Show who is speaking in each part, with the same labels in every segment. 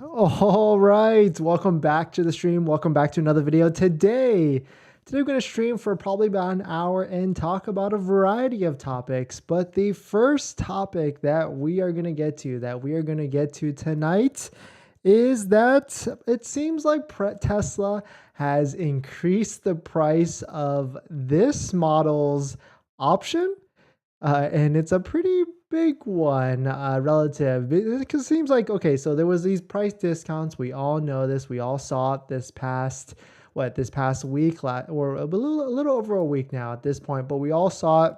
Speaker 1: All right, welcome back to the stream. Welcome back to another video. Today we're going to stream for probably about an hour and talk about a variety of topics. But the first topic that we are going to get to, tonight is that it seems like Tesla has increased the price of this model's option. And it's a pretty big one relative, because it seems like, okay, so there was these price discounts. We all know this. We all saw it this past week, or a little over a week now at this point, but we all saw it.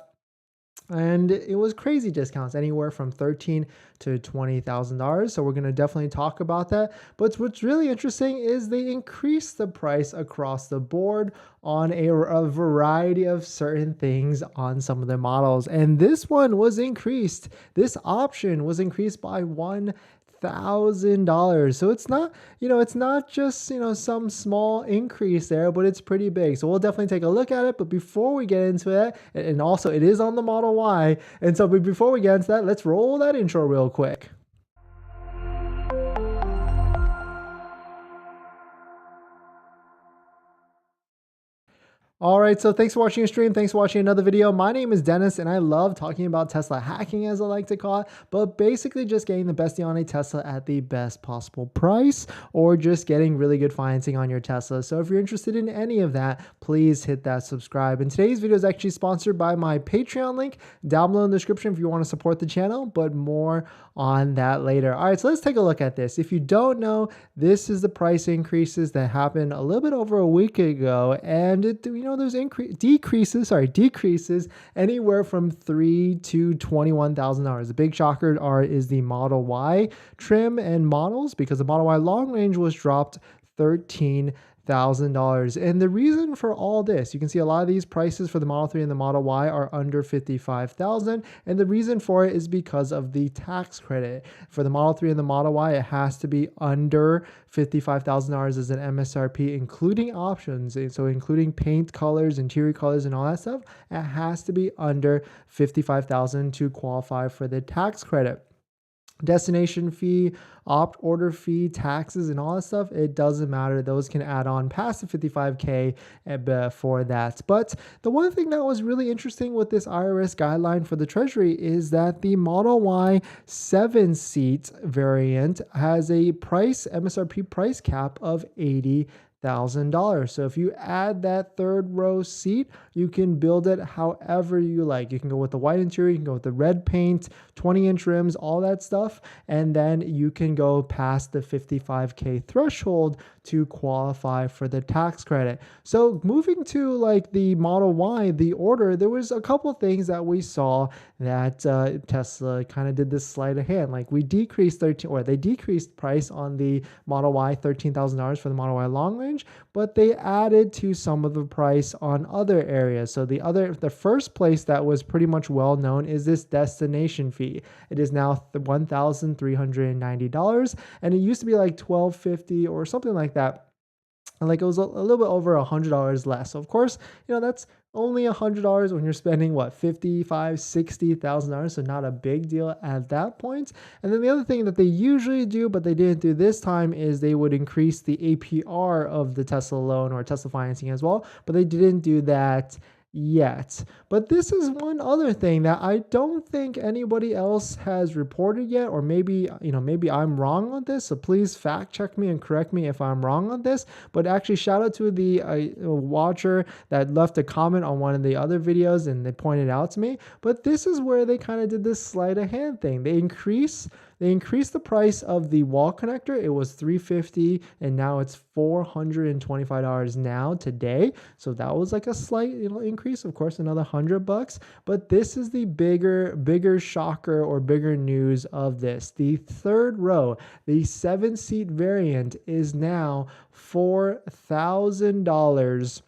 Speaker 1: And it was crazy discounts, anywhere from $13,000 to $20,000. So we're going to definitely talk about that. But what's really interesting is they increased the price across the board on a variety of certain things on some of the models. And this one was increased. This option was increased by $1,000. So it's not just, some small increase there, but it's pretty big. So we'll definitely take a look at it. But before we get into it, and also it is on the Model Y. And so before we get into that, let's roll that intro real quick. All right, so thanks for watching the stream. Thanks for watching another video. My name is Dennis, and I love talking about Tesla hacking, as I like to call it, but basically just getting the best deal on a Tesla at the best possible price, or just getting really good financing on your Tesla. So if you're interested in any of that, please hit that subscribe. And today's video is actually sponsored by my Patreon link down below in the description if you want to support the channel, but more on that later. All right, so let's take a look at this. If you don't know, this is the price increases that happened a little bit over a week ago, and there's decreases anywhere from $3,000 to $21,000. The big shocker is the Model Y trim and models, because the Model Y long range was dropped $13,000. And the reason for all this, you can see a lot of these prices for the Model 3 and the Model Y are under $55,000. And the reason for it is because of the tax credit. For the Model 3 and the Model Y, it has to be under $55,000 as an MSRP, including options. So including paint colors, interior colors, and all that stuff, it has to be under $55,000 to qualify for the tax credit. Destination fee, opt order fee, taxes, and all that stuff, it doesn't matter. Those can add on past the $55K for that. But the one thing that was really interesting with this IRS guideline for the Treasury is that the Model Y 7-seat variant has a MSRP price cap of $80,000. So if you add that third row seat, you can build it however you like. You can go with the white interior, you can go with the red paint, 20-inch rims, all that stuff, and then you can go past the $55K threshold to qualify for the tax credit. So moving to like the Model Y, the order, there was a couple of things that we saw that Tesla kind of did this sleight of hand. Like they decreased price on the Model Y $13,000 for the Model Y long range, but they added to some of the price on other areas. So the first place that was pretty much well known is this destination fee. It is now $1,390, and it used to be like $1,250 or something like that. And like it was a little bit over $100 less. So of course, that's only $100 when you're spending $55,000, $60,000. So not a big deal at that point. And then the other thing that they usually do, but they didn't do this time, is they would increase the APR of the Tesla loan or Tesla financing as well. But they didn't do that yet. But this is one other thing that I don't think anybody else has reported yet, or maybe I'm wrong on this, so please fact check me and correct me if I'm wrong on this. But actually, shout out to the watcher that left a comment on one of the other videos and they pointed out to me. But this is where they kind of did this sleight of hand thing. They increased the price of the wall connector. It was $350 and now it's $425 now today. So that was like a slight increase, of course, another $100. But this is the bigger shocker or bigger news of this. The third row, the 7-seat variant, is now $4,000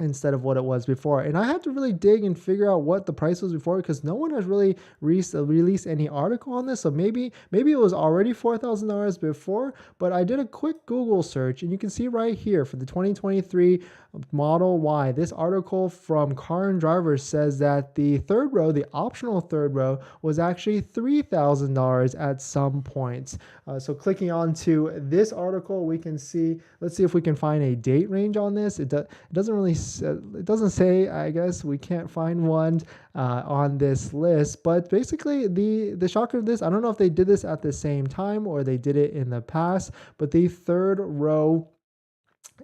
Speaker 1: instead of what it was before. And I had to really dig and figure out what the price was before, because no one has really released any article on this. So maybe it was already $4,000 before, but I did a quick Google search, and you can see right here for the 2023 Model Y, this article from Car and Driver says that the third row, the optional third row, was actually $3,000 at some points. So clicking onto this article, we can see, let's see if we can find a date range on this. It doesn't really, it doesn't say, I guess we can't find one on this list, but basically the shocker of this, I don't know if they did this at the same time or they did it in the past, but the third row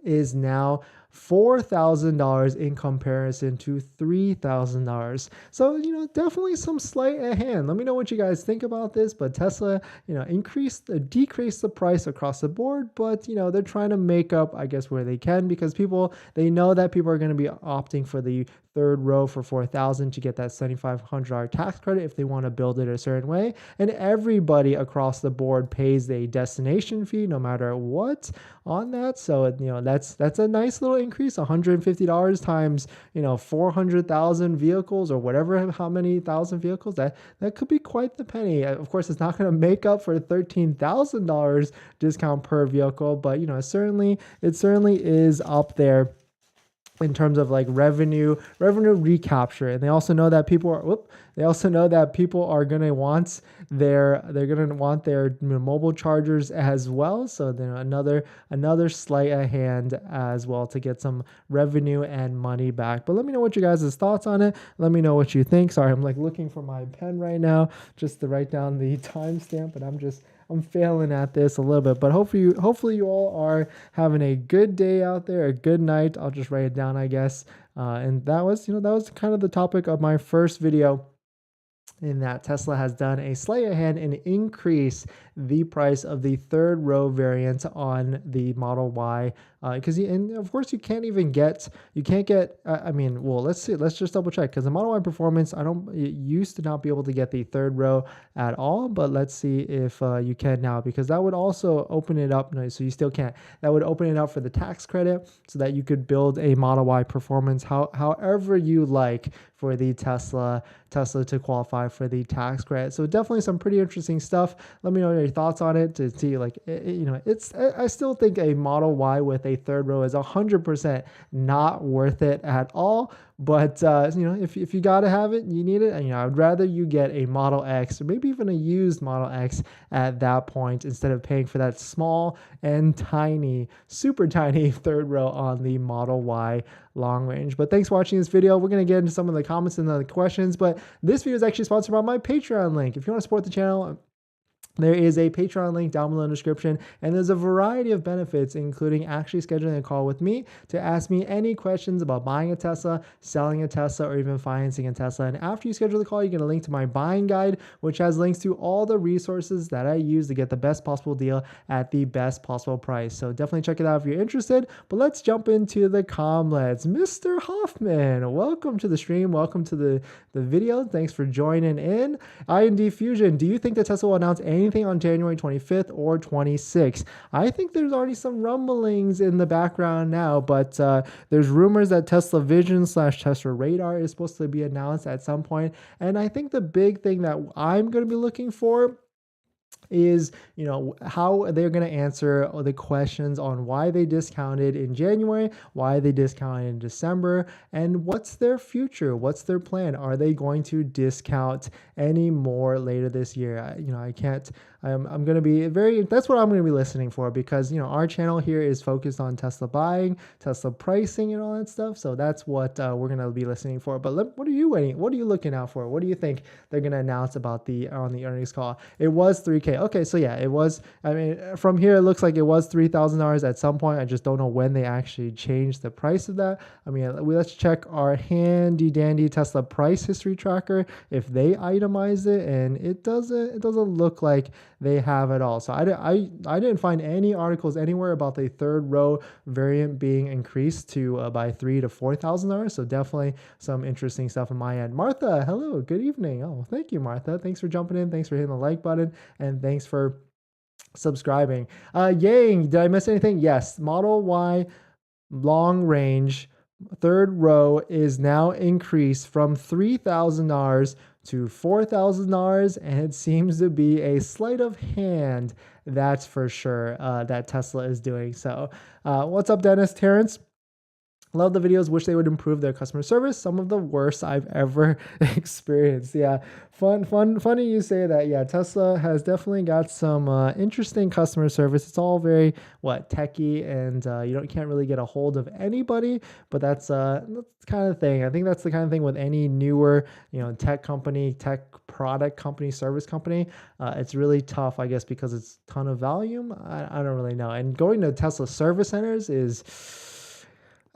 Speaker 1: is now $4,000 in comparison to $3,000. So, definitely some slight at hand. Let me know what you guys think about this, but Tesla, decreased the price across the board, but, they're trying to make up, I guess, where they can, because they know that people are going to be opting for the third row for $4,000 to get that $7,500 tax credit if they want to build it a certain way. And everybody across the board pays a destination fee no matter what on that. So, that's a nice little increase, $150 times, 400,000 vehicles or whatever, how many thousand vehicles, that could be quite the penny. Of course, it's not going to make up for $13,000 discount per vehicle, but, it certainly is up there in terms of like revenue recapture. And they also know that people are going to want their mobile chargers as well. So then another sleight of hand as well to get some revenue and money back. But let me know what you guys' thoughts on it. Let me know what you think. Sorry, I'm like looking for my pen right now just to write down the timestamp, but I'm failing at this a little bit, but hopefully you all are having a good day out there, a good night. I'll just write it down, I guess. And that was kind of the topic of my first video, in that Tesla has done a sleight of hand and increase the price of the third row variant on the Model Y. Because and of course you can't get, let's see, let's just double check, because the Model Y Performance, it used to not be able to get the third row at all, but let's see if you can now, because that would also open it up. No, so you still can't. That would open it up for the tax credit so that you could build a Model Y Performance however you like for the Tesla to qualify for the tax credit. So definitely some pretty interesting stuff. Let me know your thoughts on it to see, like, I still think a Model Y with a third row is 100% not worth it at all. But if you gotta have it, you need it. And I would rather you get a Model X, or maybe even a used Model X at that point, instead of paying for that small and tiny, super tiny third row on the Model Y long range. But thanks for watching this video. We're gonna get into some of the comments and the questions, but this video is actually sponsored by my Patreon link. If you want to support the channel, there is a Patreon link down below in the description, and there's a variety of benefits, including actually scheduling a call with me to ask me any questions about buying a Tesla, selling a Tesla, or even financing a Tesla. And after you schedule the call, you get a link to my buying guide, which has links to all the resources that I use to get the best possible deal at the best possible price. So definitely check it out if you're interested. But let's jump into the comments. Mr. Hoffman, welcome to the stream. Welcome to the video. Thanks for joining in. IND Fusion, do you think that Tesla will announce anything on January 25th or 26th? I think there's already some rumblings in the background now, but there's rumors that Tesla Vision / Tesla Radar is supposed to be announced at some point. And I think the big thing that I'm going to be looking for is, how they're going to answer the questions on why they discounted in January, why they discounted in December, and what's their future, what's their plan. Are they going to discount any more later this year? I'm going to be that's what I'm going to be listening for, because, our channel here is focused on Tesla buying, Tesla pricing, and all that stuff. So that's what we're going to be listening for. But what are you waiting? What are you looking out for? What do you think they're going to announce about on the earnings call? It was $3,000. Okay, so yeah, it was, from here, it looks like it was $3,000 at some point. I just don't know when they actually changed the price of that. Let's check our handy dandy Tesla price history tracker if they itemized it, and it doesn't look like they have it all. So I didn't find any articles anywhere about the third row variant being increased to by $3,000 to $4,000. So definitely some interesting stuff on my end. Martha, hello, good evening. Oh, thank you, Martha. Thanks for jumping in. Thanks for hitting the like button, and thanks for subscribing. Yang, did I miss anything? Yes, Model Y long range third row is now increased from $3,000 to $4,000, and it seems to be a sleight of hand, that's for sure, that Tesla is doing. So what's up, Dennis? Terrence? Love the videos. Wish they would improve their customer service. Some of the worst I've ever experienced. Yeah, funny you say that. Yeah, Tesla has definitely got some interesting customer service. It's all very techie, and you can't really get a hold of anybody. But that's the kind of thing. I think that's the kind of thing with any newer tech company, tech product company, service company. It's really tough, I guess, because it's a ton of volume. I don't really know. And going to Tesla service centers is,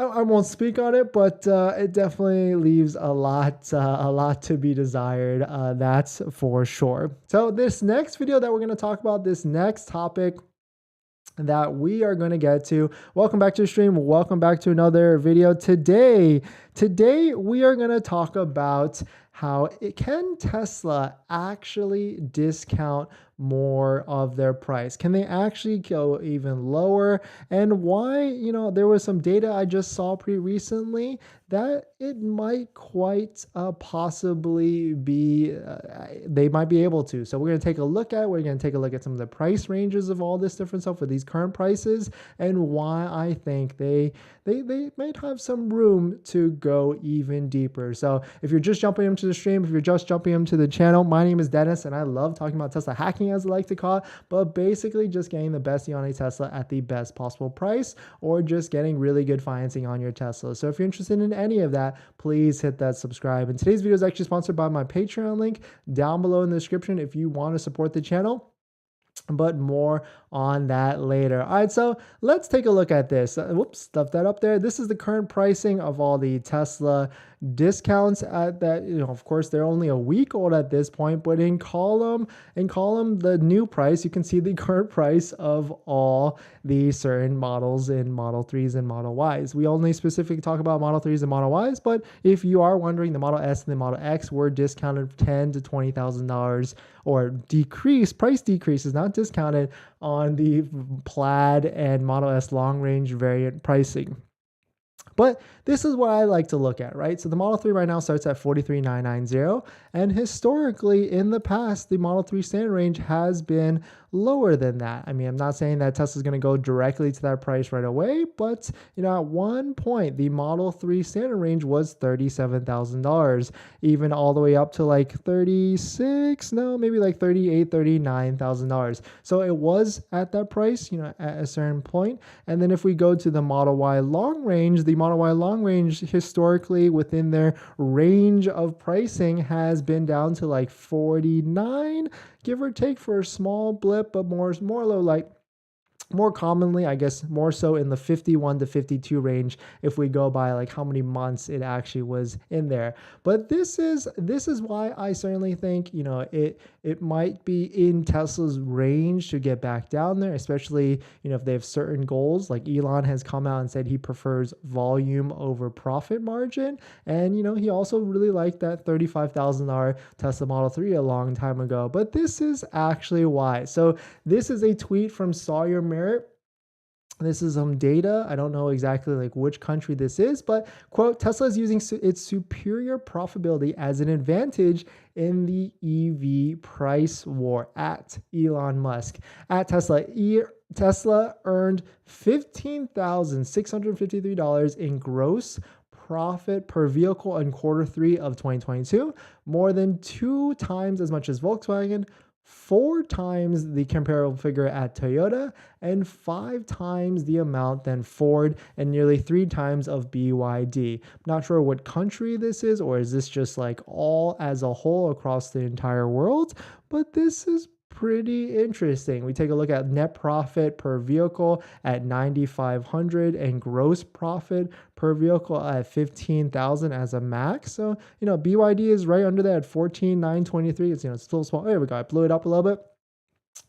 Speaker 1: I won't speak on it, but it definitely leaves a lot to be desired. That's for sure. So this next video that we're going to talk about, this next topic that we are going to get to. Welcome back to the stream. Welcome back to another video. Today we are going to talk about how can Tesla actually discount more of their price? Can they actually go even lower? And why, there was some data I just saw pretty recently that it might quite possibly be, they might be able to. So we're going to take a look at some of the price ranges of all this different stuff for these current prices, and why I think they might have some room to go even deeper. So if you're just jumping into the stream, if you're just jumping into the channel, my name is Dennis, and I love talking about Tesla hacking, as I like to call it, but basically just getting the best deal on a Tesla at the best possible price, or just getting really good financing on your Tesla. So if you're interested in any of that, please hit that subscribe. And today's video is actually sponsored by my Patreon link down below in the description if you want to support the channel. But more on that later. All right, so let's take a look at this. Whoops, stuffed that up there. This is the current pricing of all the Tesla discounts at that. Of course, they're only a week old at this point, but in column the new price, you can see the current price of all the certain models in Model 3s and Model Ys. We only specifically talk about Model 3s and Model Ys, but if you are wondering, the Model S and the Model X were discounted $10,000 to $20,000, or price decreases, not discounted, on the Plaid and Model S long range variant pricing. But this is what I like to look at, right? So the Model 3 right now starts at $43,990, and historically in the past, the Model 3 standard range has been lower than that. I mean, I'm not saying that Tesla's going to go directly to that price right away, but at one point the Model 3 standard range was $37,000, even all the way up to like maybe like $38,000, $39,000. So it was at that price, at a certain point. And then if we go to the Model Y long range, the Model Y long range historically within their range of pricing has been down to like 49, give or take, for a small blip, but more commonly, I guess, more so in the 51 to 52 range if we go by like how many months it actually was in there. But this is why I certainly think it might be in Tesla's range to get back down there, especially if they have certain goals. Like Elon has come out and said he prefers volume over profit margin, and he also really liked that $35,000 Tesla Model 3 a long time ago. But this is actually why. So this is a tweet from Sawyer Merritt. This is some data. I don't know exactly like which country this is, but quote, Tesla is using its superior profitability as an advantage in the EV price war at Elon Musk. At Tesla, Tesla earned $15,653 in gross profit per vehicle in Q3 of 2022, more than 2 times as much as Volkswagen, 4 times the comparable figure at Toyota, and 5 times the amount than Ford, and nearly 3 times of BYD. Not sure what country this is, or is this just like all as a whole across the entire world, but this is pretty interesting. We take a look at net profit per vehicle at $9,500 and gross profit per vehicle at $15,000 as a max. So, BYD is right under that at $14,923. It's, it's still small. There we go. I blew it up a little bit.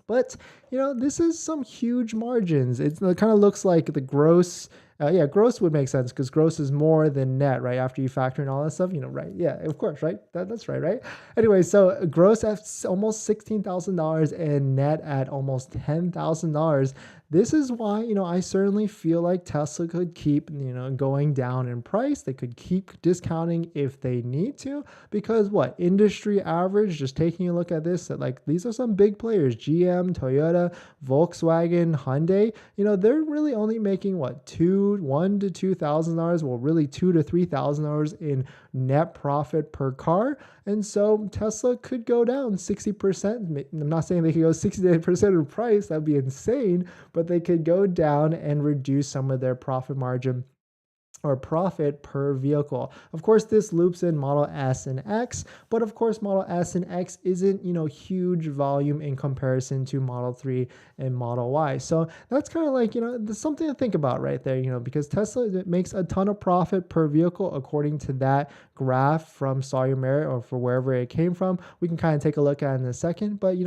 Speaker 1: But, this is some huge margins. It kind of looks like the gross. Yeah, gross would make sense because gross is more than net, right? After you factor in all that stuff, right? Yeah, of course, right? That's right, right? Anyway, so gross at almost $16,000 and net at almost $10,000. This is why, I certainly feel like Tesla could keep, going down in price. They could keep discounting if they need to, because what industry average, just taking a look at this, like these are some big players, GM, Toyota, Volkswagen, Hyundai, they're really only making what, $1,000 to $2,000, well, really $2,000 to $3,000 in net profit per car. And so Tesla could go down 60%. I'm not saying they could go 68% in price. That'd be insane, but they could go down and reduce some of their profit margin or profit per vehicle. Of course, this loops in Model S and X, but of course, Model S and X isn't, huge volume in comparison to Model 3 and Model Y. So that's kind of like, there's something to think about right there, because Tesla makes a ton of profit per vehicle according to that graph from Sawyer Merritt or for wherever it came from. We can kind of take a look at it in a second, but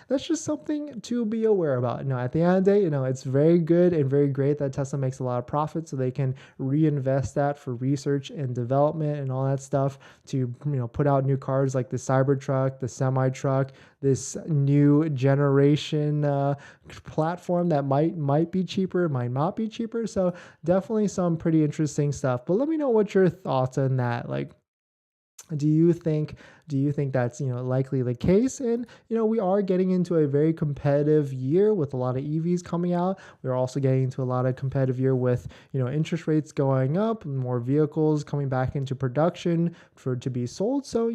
Speaker 1: that's just something to be aware about. At the end of the day, it's very good and very great that Tesla makes a lot of profit so they can reinvest that for research and development and all that stuff to put out new cars like the Cybertruck, the semi-truck, this new generation platform that might be cheaper, might not be cheaper. So definitely some pretty interesting stuff. But let me know what your thoughts on that. Like, do you think that's likely the case? And we are getting into a very competitive year with a lot of EVs coming out. We're also getting into a lot of competitive year with interest rates going up, more vehicles coming back into production to be sold. So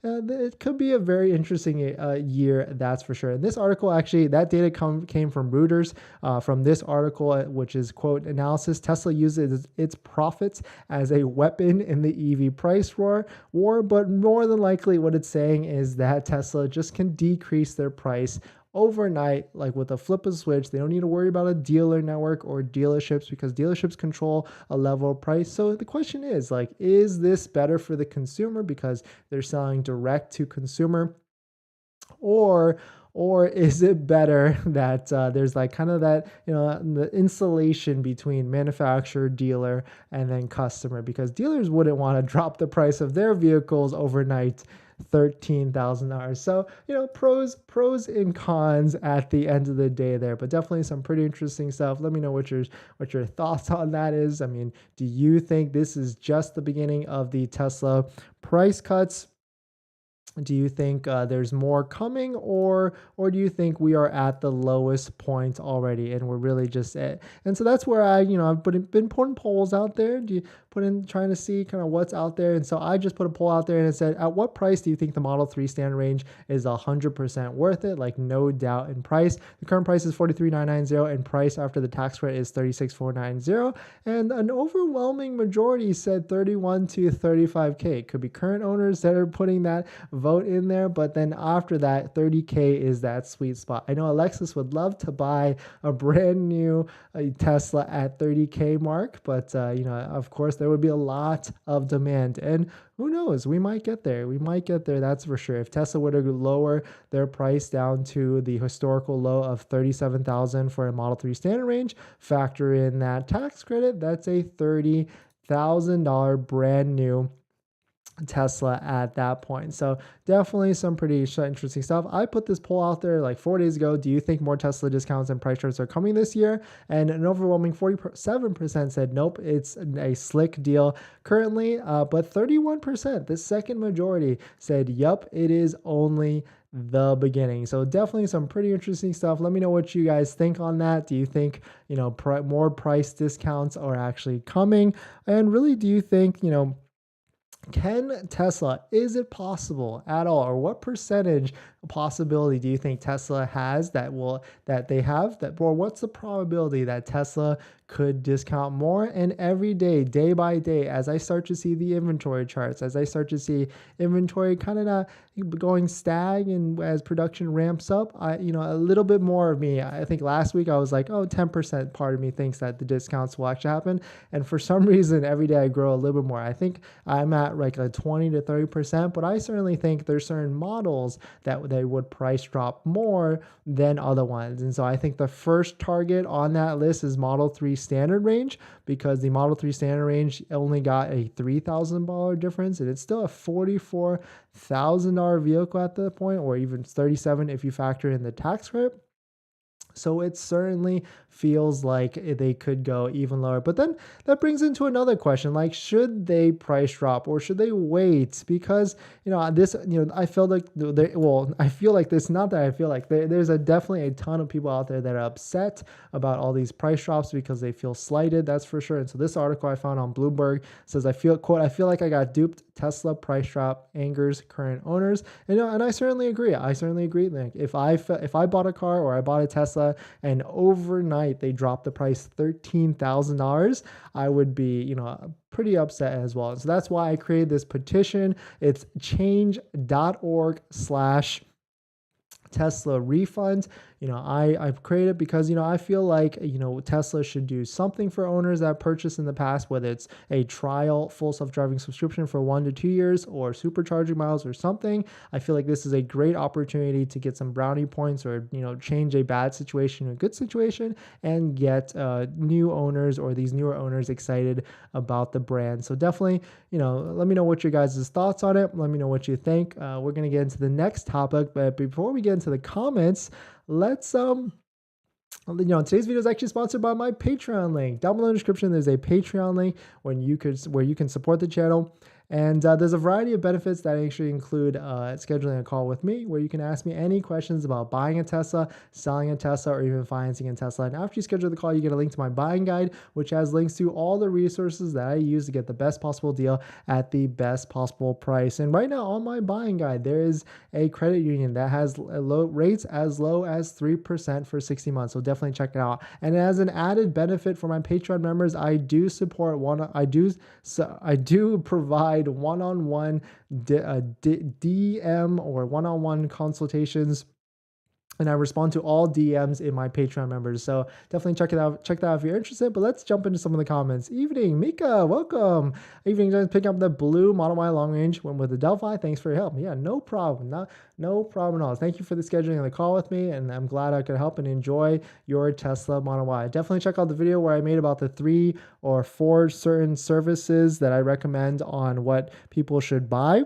Speaker 1: it could be a very interesting year, that's for sure. And this article, actually, that data came from Reuters. From this article, which is quote analysis, Tesla uses its profits as a weapon in the EV price war, but more than likely what it's saying is that Tesla just can decrease their price overnight, like with a flip of a switch. They don't need to worry about a dealer network or dealerships because dealerships control a level of price. So the question is, like, is this better for the consumer because they're selling direct to consumer, or is it better that there's like kind of that, the insulation between manufacturer, dealer, and then customer, because dealers wouldn't want to drop the price of their vehicles overnight $13,000. So, pros and cons at the end of the day there, but definitely some pretty interesting stuff. Let me know what your thoughts on that is. I mean, do you think this is just the beginning of the Tesla price cuts? Do you think there's more coming, or do you think we are at the lowest point already and we're really just at? And so that's where I've been putting polls out there. Do you trying to see kind of what's out there? And so I just put a poll out there and it said, at what price do you think the Model 3 standard range is 100% worth it? Like, no doubt in price. The current price is $43,990 and price after the tax credit is $36,490. And an overwhelming majority said 31 to 35K. It could be current owners that are putting that vote in there, but then after that, 30K is that sweet spot. I know Alexis would love to buy a brand new Tesla at 30K mark, but of course there would be a lot of demand, and who knows, we might get there. That's for sure. If Tesla were to lower their price down to the historical low of $37,000 for a Model 3 standard range, factor in that tax credit, that's a $30,000 brand new Tesla at that point. So definitely some pretty interesting stuff. I put this poll out there like 4 days ago. Do you think more Tesla discounts and price charts are coming this year? And an overwhelming 47% said nope, it's a slick deal currently. But 31%, the second majority, said yup, it is only the beginning. So definitely some pretty interesting stuff. Let me know what you guys think on that. Do you think more price discounts are actually coming? And really, do you think can Tesla, is it possible at all, or what percentage possibility do you think Tesla has or what's the probability that Tesla could discount more? And every day by day, as I start to see the inventory charts, as I start to see inventory kind of not going stag, and as production ramps up, a little bit more of me, I think last week I was like, 10% part of me thinks that the discounts will actually happen. And for some reason, every day I grow a little bit more. I think I'm at like a 20 to 30%, but I certainly think there's certain models that they would price drop more than other ones. And so I think the first target on that list is Model 3 standard range, because the Model 3 standard range only got a $3,000 difference, and it's still a $44,000 vehicle at that point, or even 37 if you factor in the tax credit. So it certainly feels like they could go even lower. But then that brings into another question, like, should they price drop or should they wait? Because, I feel like, I feel like this, not that I feel like there's definitely a ton of people out there that are upset about all these price drops because they feel slighted, that's for sure. And so this article I found on Bloomberg says, quote, I feel like I got duped. Tesla price drop angers current owners. And I certainly agree. Like, if I bought a car or I bought a Tesla and overnight they dropped the price $13,000, I would be, pretty upset as well. So that's why I created this petition. It's change.org/Tesla refund. I've created because, I feel like, Tesla should do something for owners that purchased in the past, whether it's a trial full self-driving subscription for 1 to 2 years or supercharging miles or something. I feel like this is a great opportunity to get some brownie points or, change a bad situation to a good situation and get new owners or these newer owners excited about the brand. So definitely, let me know what your guys' thoughts on it. Let me know what you think. We're going to get into the next topic, but before we get into the comments, let's today's video is actually sponsored by my Patreon link. Down below in the description, there's a Patreon link where you can support the channel. And there's a variety of benefits that actually include scheduling a call with me, where you can ask me any questions about buying a Tesla, selling a Tesla, or even financing a Tesla. And after you schedule the call, you get a link to my buying guide, which has links to all the resources that I use to get the best possible deal at the best possible price. And right now on my buying guide, there is a credit union that has rates as low as 3% for 60 months. So definitely check it out. And as an added benefit for my Patreon members, I do provide one-on-one DM or one-on-one consultations, and I respond to all DMs in my Patreon members. So definitely check it out. Check that out if you're interested. But let's jump into some of the comments. Evening, Mika, welcome. Evening, just picking up the blue Model Y long range. Went with the Delphi. Thanks for your help. Yeah, no problem. No problem at all. Thank you for the scheduling and the call with me. And I'm glad I could help and enjoy your Tesla Model Y. Definitely check out the video where I made about the 3 or 4 certain services that I recommend on what people should buy,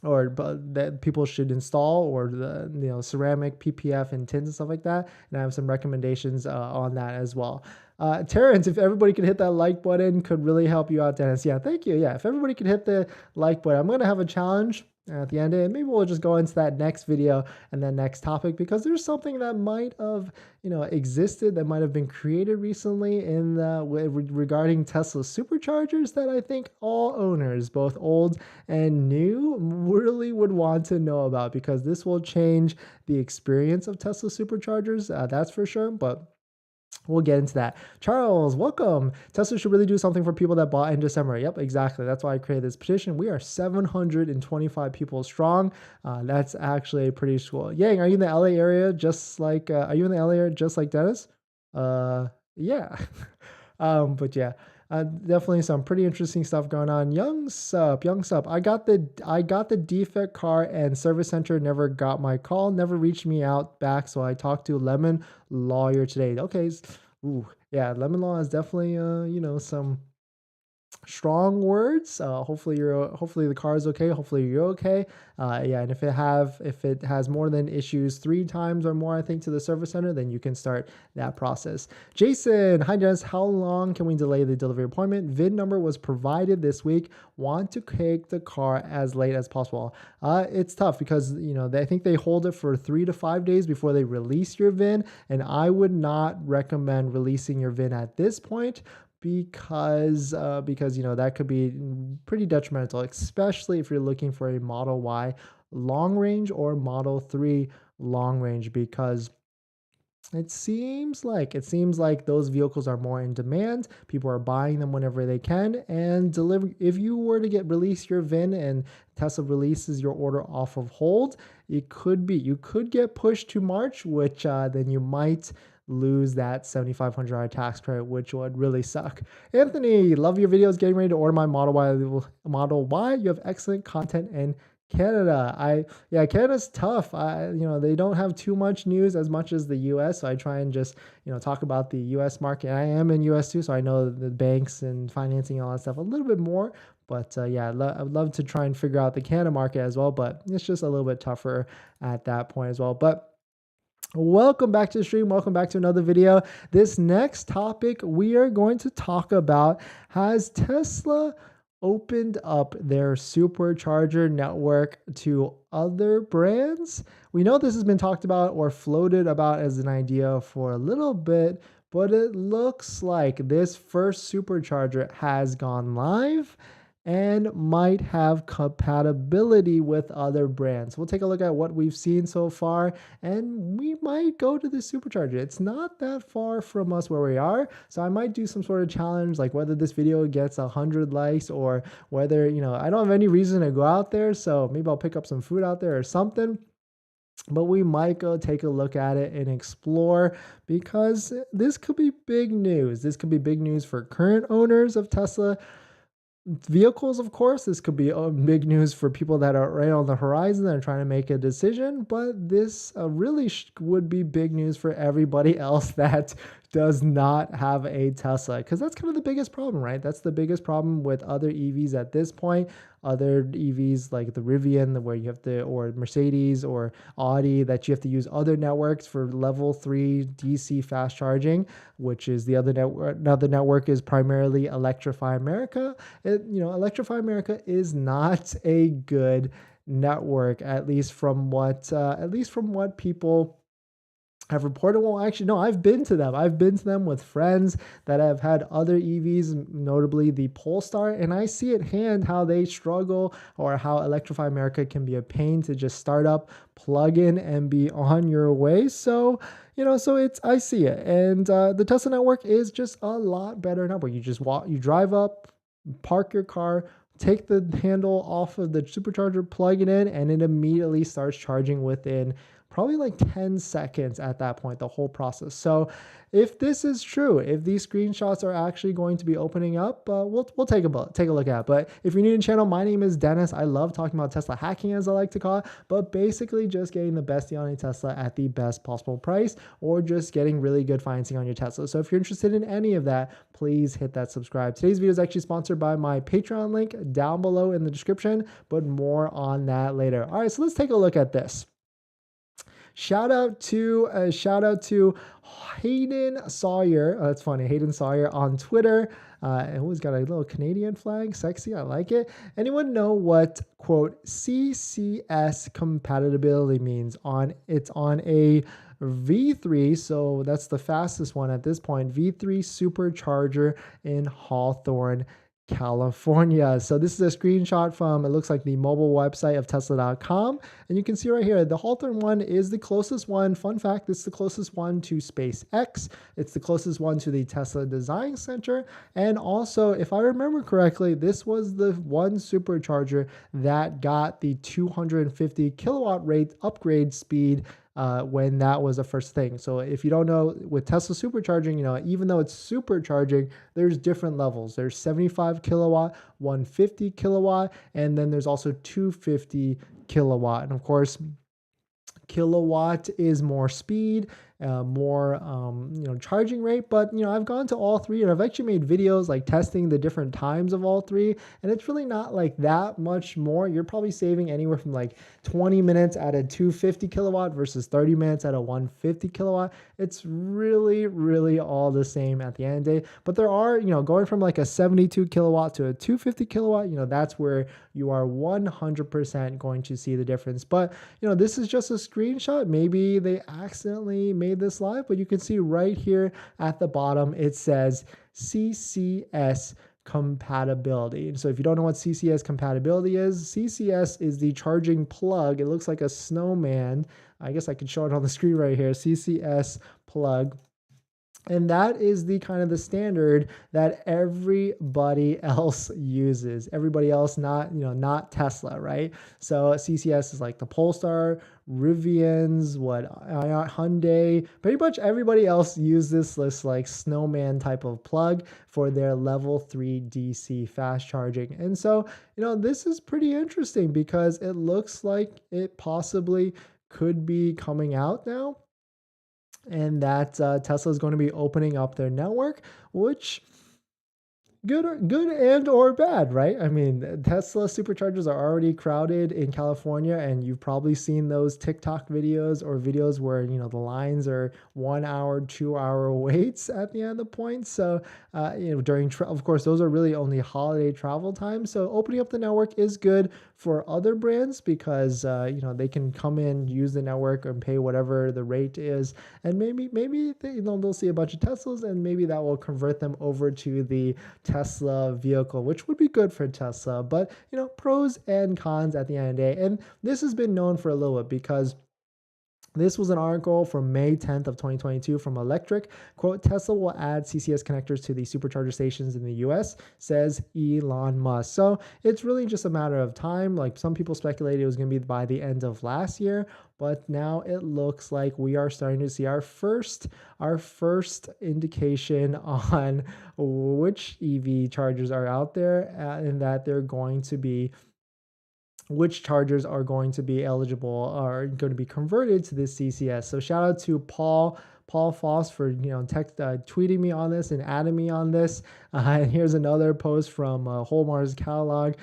Speaker 1: or that people should install, or the ceramic PPF and tins and stuff like that. And I have some recommendations on that as well. Terrence, if everybody could hit that like button, could really help you out, Dennis. Yeah, thank you. Yeah, if everybody could hit the like button, I'm going to have a challenge at the end of it. Maybe we'll just go into that next video and then next topic, because there's something that might have, existed, that might have been created recently regarding Tesla superchargers that I think all owners, both old and new, really would want to know about, because this will change the experience of Tesla superchargers. That's for sure. But we'll get into that. Charles, welcome. Tesla should really do something for people that bought in December. Yep, exactly. That's why I created this petition. We are 725 people strong. That's actually pretty cool. Yang, are you in the LA area just like Dennis? Yeah. But yeah. Definitely some pretty interesting stuff going on. Young Sup. I got the Defect car and service center never got my call, never reached me out back. So I talked to Lemon Lawyer today. Okay. Ooh, yeah. Lemon Law is definitely, some strong words. Hopefully the car is okay. Hopefully you're okay. Yeah, and if it has more than issues 3 times or more, I think, to the service center, then you can start that process. Jason, hi Dennis, how long can we delay the delivery appointment? VIN number was provided this week. Want to take the car as late as possible. It's tough because I think they hold it for 3 to 5 days before they release your VIN, and I would not recommend releasing your VIN at this point, because that could be pretty detrimental, especially if you're looking for a Model Y long range or Model 3 long range, because it seems like those vehicles are more in demand. People are buying them whenever they can, and if you were to release your VIN and Tesla releases your order off of hold, you could get pushed to March, which then you might lose that $7,500 tax credit, which would really suck. Anthony, love your videos. Getting ready to order my Model Y. You have excellent content and Canada. Yeah, Canada's tough. They don't have too much news as much as the US. So I try and just, talk about the US market. I am in US too, so I know the banks and financing and all that stuff a little bit more. But yeah, I would love to try and figure out the Canada market as well, but it's just a little bit tougher at that point as well. But welcome back to the stream. Welcome back to another video. This next topic we are going to talk about, has Tesla opened up their supercharger network to other brands? We know this has been talked about or floated about as an idea for a little bit, but it looks like this first supercharger has gone live and might have compatibility with other brands. We'll take a look at what we've seen so far, and we might go to the supercharger. It's not that far from us where we are, so I might do some sort of challenge, like whether this video gets 100 likes or whether, I don't have any reason to go out there, so maybe I'll pick up some food out there or something. But we might go take a look at it and explore, because this could be big news. This could be big news for current owners of Tesla vehicles. Of course, this could be big news for people that are right on the horizon that are trying to make a decision, but this really would be big news for everybody else that does not have a Tesla, because that's kind of the biggest problem, right? That's the biggest problem with other EVs at this point. Other EVs like the Rivian, where you have to, or Mercedes or Audi, that you have to use other networks for level 3 DC fast charging, which is the other network. Another network is primarily Electrify America. Electrify America is not a good network, at least from what people have reported. Well, actually, no, I've been to them. I've been to them with friends that have had other EVs, notably the Polestar, and I see at hand how they struggle, or how Electrify America can be a pain to just start up, plug in, and be on your way. So, I see it. And the Tesla network is just a lot better network. You just you drive up, park your car, take the handle off of the supercharger, plug it in, and it immediately starts charging within probably like 10 seconds at that point, the whole process. So if this is true, if these screenshots are actually going to be opening up, we'll take a look at it. But if you're new to the channel, my name is Dennis. I love talking about Tesla hacking, as I like to call it, but basically just getting the best deal on a Tesla at the best possible price, or just getting really good financing on your Tesla. So if you're interested in any of that, please hit that subscribe. Today's video is actually sponsored by my Patreon link down below in the description, but more on that later. All right, so let's take a look at this. Shout out to Hayden Sawyer. That's funny, Hayden Sawyer on Twitter. Who's got a little Canadian flag? Sexy, I like it. Anyone know what, quote, CCS compatibility means? It's on a V3, so that's the fastest one at this point, V3 Supercharger in Hawthorne, California. So this is a screenshot from, it looks like the mobile website of Tesla.com. And you can see right here, the Hawthorne one is the closest one. Fun fact, it's the closest one to SpaceX. It's the closest one to the Tesla Design Center. And also, if I remember correctly, this was the one supercharger that got the 250 kilowatt rate upgrade speed when that was the first thing. So if you don't know, with Tesla supercharging, even though it's supercharging, there's different levels. There's 75 kilowatt, 150 kilowatt, and then there's also 250 kilowatt. And of course, kilowatt is more speed, more charging rate. But I've gone to all three, and I've actually made videos like testing the different times of all three, and it's really not like that much more. You're probably saving anywhere from like 20 minutes at a 250 kilowatt versus 30 minutes at a 150 kilowatt. It's really all the same at the end of the day. But there are, going from like a 72 kilowatt to a 250 kilowatt, that's where you are 100% going to see the difference. But this is just a screenshot. Maybe they accidentally made this live, but you can see right here at the bottom, it says CCS compatibility. And so if you don't know what CCS compatibility is, CCS is the charging plug. It looks like a snowman. I guess I can show it on the screen right here. CCS plug And that is the kind of the standard that everybody else uses. Everybody else, not Tesla, right? So CCS is like the Polestar, Rivians, Hyundai. Pretty much everybody else uses this like snowman type of plug for their level 3 DC fast charging. And so, this is pretty interesting because it looks like it possibly could be coming out now, and that Tesla is going to be opening up their network, which good and or bad, right? I mean, Tesla superchargers are already crowded in California, and you've probably seen those TikTok videos or videos where the lines are 1 hour, 2 hour waits at the end of the point. So during of course those are really only holiday travel times. So opening up the network is good for other brands because they can come in, use the network, and pay whatever the rate is, and maybe they'll see a bunch of Teslas, and maybe that will convert them over to the Tesla vehicle, which would be good for Tesla. But pros and cons at the end of the day. And this has been known for a little bit because this was an article from May 10th of 2022 from Electric. Quote, Tesla will add CCS connectors to the supercharger stations in the US, says Elon Musk. So it's really just a matter of time. Like some people speculated it was going to be by the end of last year, but now it looks like we are starting to see our first indication on which EV chargers are out there, and that they're going to be which chargers are going to be eligible, are going to be converted to this CCS. So shout out to Paul Foss for tweeting me on this and adding me on this. And here's another post from Holmar's catalog.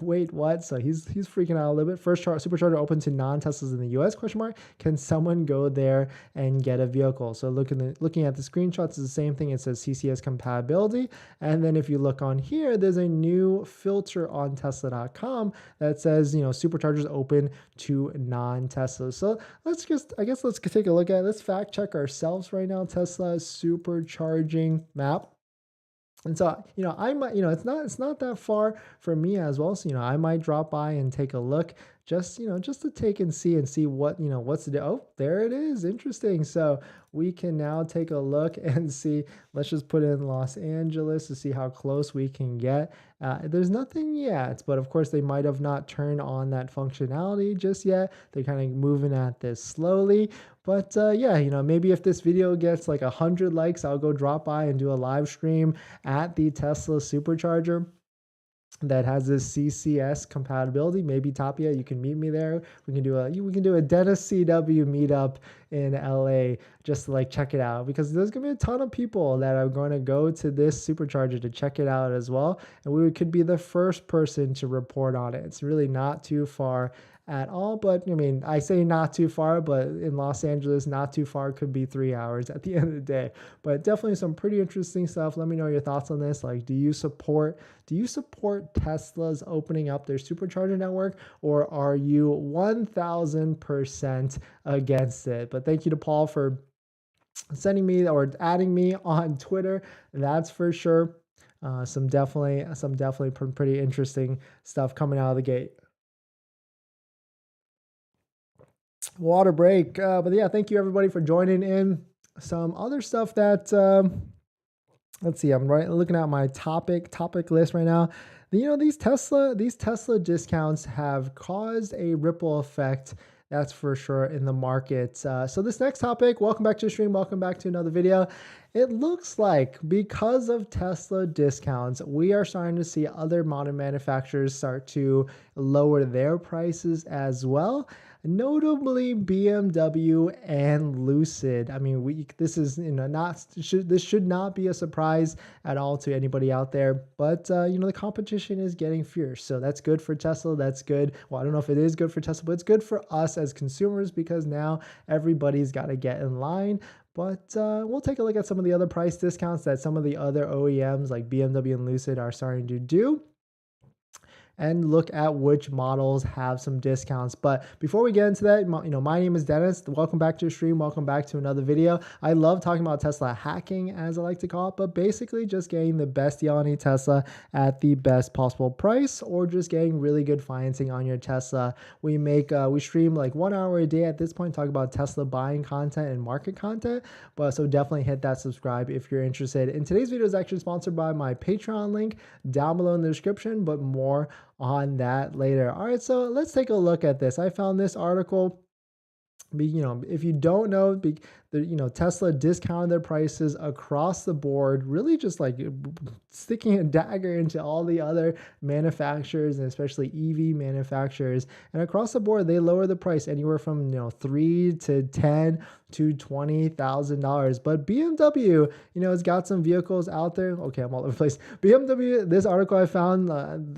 Speaker 1: Wait, what? So he's freaking out a little bit. First supercharger open to non-Teslas in the US? Question mark. Can someone go there and get a vehicle? So looking at the screenshots, it's the same thing. It says CCS compatibility, and then if you look on here, there's a new filter on Tesla.com that says superchargers open to non-Teslas. So let's take a look at it. Let's fact check ourselves right now. Tesla supercharging map. And so, I might, it's not that far from me as well. So, I might drop by and take a look just to take and see what's the, oh, there it is. Interesting. So we can now take a look and see, let's just put in Los Angeles to see how close we can get. There's nothing yet, but of course they might have not turned on that functionality just yet. They're kind of moving at this slowly. But maybe if this video gets like 100 likes, I'll go drop by and do a live stream at the Tesla supercharger that has this CCS compatibility. Maybe Tapia, you can meet me there. We can do a DennisCW meetup in LA just to like check it out, because there's gonna be a ton of people that are going to go to this supercharger to check it out as well, and we could be the first person to report on it. It's really not too far at all, but I mean, I say not too far, but in Los Angeles, not too far could be 3 hours at the end of the day. But definitely some pretty interesting stuff. Let me know your thoughts on this. Like, do you support Tesla's opening up their supercharger network, or are you 1000% against it? But thank you to Paul for sending me or adding me on Twitter. That's for sure. Some definitely pretty interesting stuff coming out of the gate. Water break. But yeah, thank you everybody for joining in. Some other stuff that let's see, I'm looking at my topic list right now. These Tesla discounts have caused a ripple effect, that's for sure, in the market. So this next topic, welcome back to the stream, welcome back to another video. It looks like because of Tesla discounts, we are starting to see other modern manufacturers start to lower their prices as well. Notably BMW and Lucid. I mean, this is this should not be a surprise at all to anybody out there. But the competition is getting fierce, so that's good for Tesla. That's good. Well, I don't know if it is good for Tesla, but it's good for us as consumers, because now everybody's got to get in line. But we'll take a look at some of the other price discounts that some of the other OEMs like BMW and Lucid are starting to do. and look at which models have some discounts. But before we get into that, my name is Dennis. Welcome back to the stream. Welcome back to another video. I love talking about Tesla hacking, as I like to call it, but basically just getting the best deal on a Tesla at the best possible price, or just getting really good financing on your Tesla. We stream like 1 hour a day at this point, talk about Tesla buying content and market content. But so definitely hit that subscribe if you're interested. And today's video is actually sponsored by my Patreon link down below in the description, but more on that later. All right, so let's take a look at this. I found this article. If you don't know, Tesla discounted their prices across the board, really just like sticking a dagger into all the other manufacturers, and especially EV manufacturers. And across the board, they lower the price anywhere from $3 to $10 to $20,000. But BMW, has got some vehicles out there. Okay, I'm all over the place. BMW, this article I found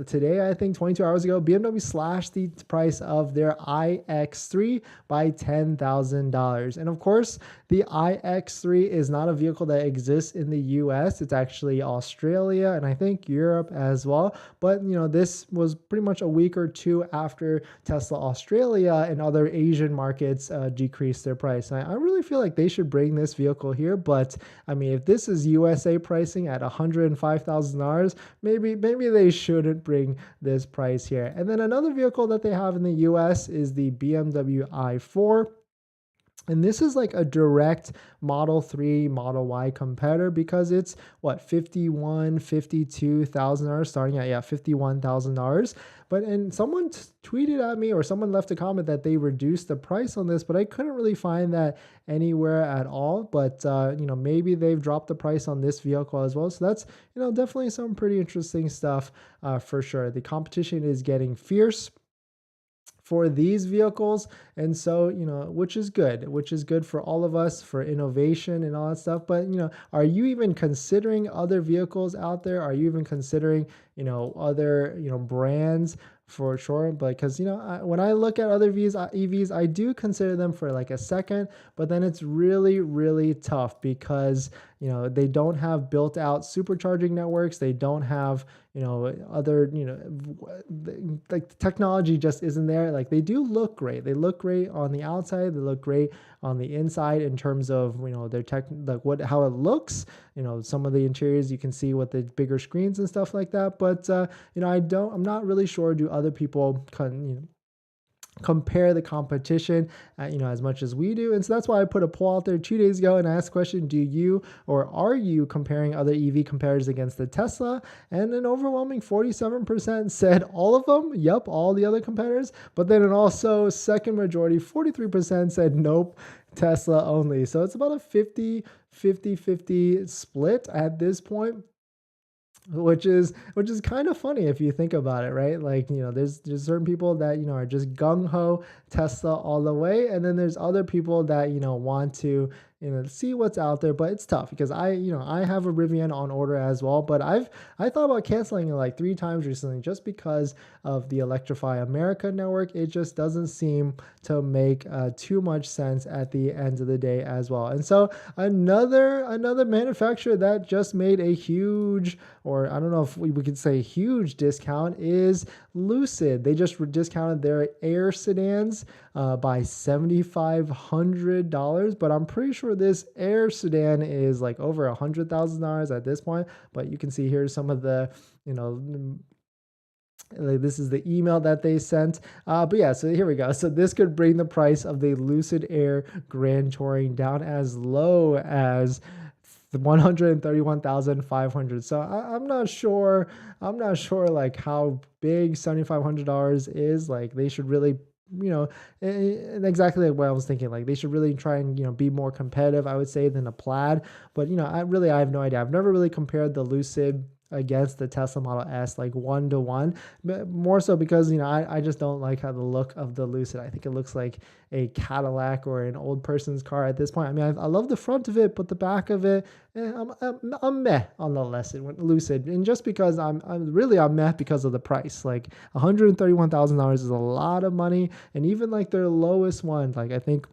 Speaker 1: today, I think 22 hours ago, BMW slashed the price of their iX3 by $10,000. And of course, the iX3 is not a vehicle that exists in the US. It's actually Australia and I think Europe as well. But, this was pretty much a week or two after Tesla Australia and other Asian markets decreased their price. I really feel like they should bring this vehicle here. But I mean, if this is USA pricing at $105,000, maybe they shouldn't bring this price here. And then another vehicle that they have in the US is the BMW i4. And this is like a direct Model 3, Model Y competitor, because it's $51,000, $52,000, starting at $51,000. And someone tweeted at me, or someone left a comment that they reduced the price on this, but I couldn't really find that anywhere at all. But maybe they've dropped the price on this vehicle as well. So that's definitely some pretty interesting stuff for sure. The competition is getting fierce for these vehicles, and so which is good for all of us, for innovation and all that stuff. But are you even considering other vehicles out there? Are you even considering other brands? For sure, because when I look at other EVs, I do consider them for like a second, but then it's really, really tough because they don't have built out supercharging networks. They don't have other like the technology just isn't there. Like, they do look great. They look great on the outside. They look great on the inside in terms of their tech, like how it looks. Some of the interiors you can see with the bigger screens and stuff like that. But I'm not really sure. Do other people compare the competition as much as we do? And so that's why I put a poll out there 2 days ago and I asked the question, do you or are you comparing other EV competitors against the Tesla? And an overwhelming 47% said all of them. Yep, all the other competitors. But then also second majority, 43% said nope, Tesla only. So it's about a 50 split at this point, which is kind of funny if you think about it, right? Like, there's certain people that are just gung-ho Tesla all the way, and then there's other people that want to see what's out there. But it's tough because I have a Rivian on order as well, but I thought about canceling it like 3 times recently just because of the Electrify America network. It just doesn't seem to make too much sense at the end of the day as well. And so another manufacturer that just made a huge, or I don't know if we could say huge discount, is Lucid. They just discounted their Air sedans by $7,500, but I'm pretty sure this Air sedan is like over $100,000 at this point. But you can see here some of the, this is the email that they sent. But yeah, so here we go. So this could bring the price of the Lucid Air Grand Touring down as low as $131,500. So I'm not sure like how big $7,500 is. Like, they should really, and exactly what I was thinking, like they should really try and, be more competitive, I would say, than a Plaid. But, I have no idea. I've never really compared the Lucid against the Tesla Model S like 1-to-1, but more so because I just don't like how the look of the Lucid. I think it looks like a Cadillac or an old person's car at this point. I mean, I love the front of it, but the back of it, I'm meh on the Lucid. And just because I'm meh because of the price. Like $131,000 is a lot of money, and even like their lowest one, like I think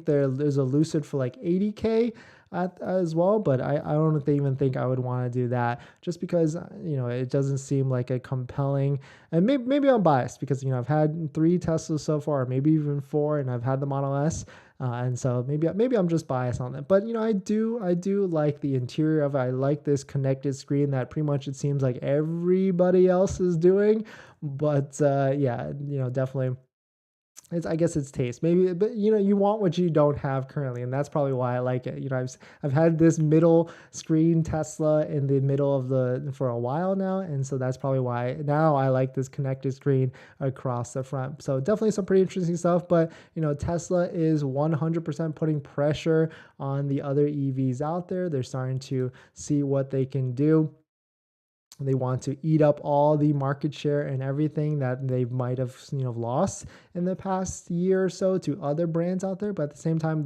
Speaker 1: there's a Lucid for like $80K. as well, but I don't even think I would want to do that just because, it doesn't seem like a compelling, and maybe I'm biased because, I've had 3 Teslas so far, maybe even 4, and I've had the Model S. And so maybe I'm just biased on it, but I do like the interior of it. I like this connected screen that pretty much it seems like everybody else is doing, but yeah, definitely. I guess it's taste maybe, but you want what you don't have currently, and that's probably why I like it. I've had this middle screen Tesla in the middle of for a while now, and so that's probably why now I like this connected screen across the front. So definitely some pretty interesting stuff, but Tesla is 100% putting pressure on the other EVs out there. They're starting to see what they can do. They want to eat up all the market share and everything that they might have lost in the past year or so to other brands out there. But at the same time,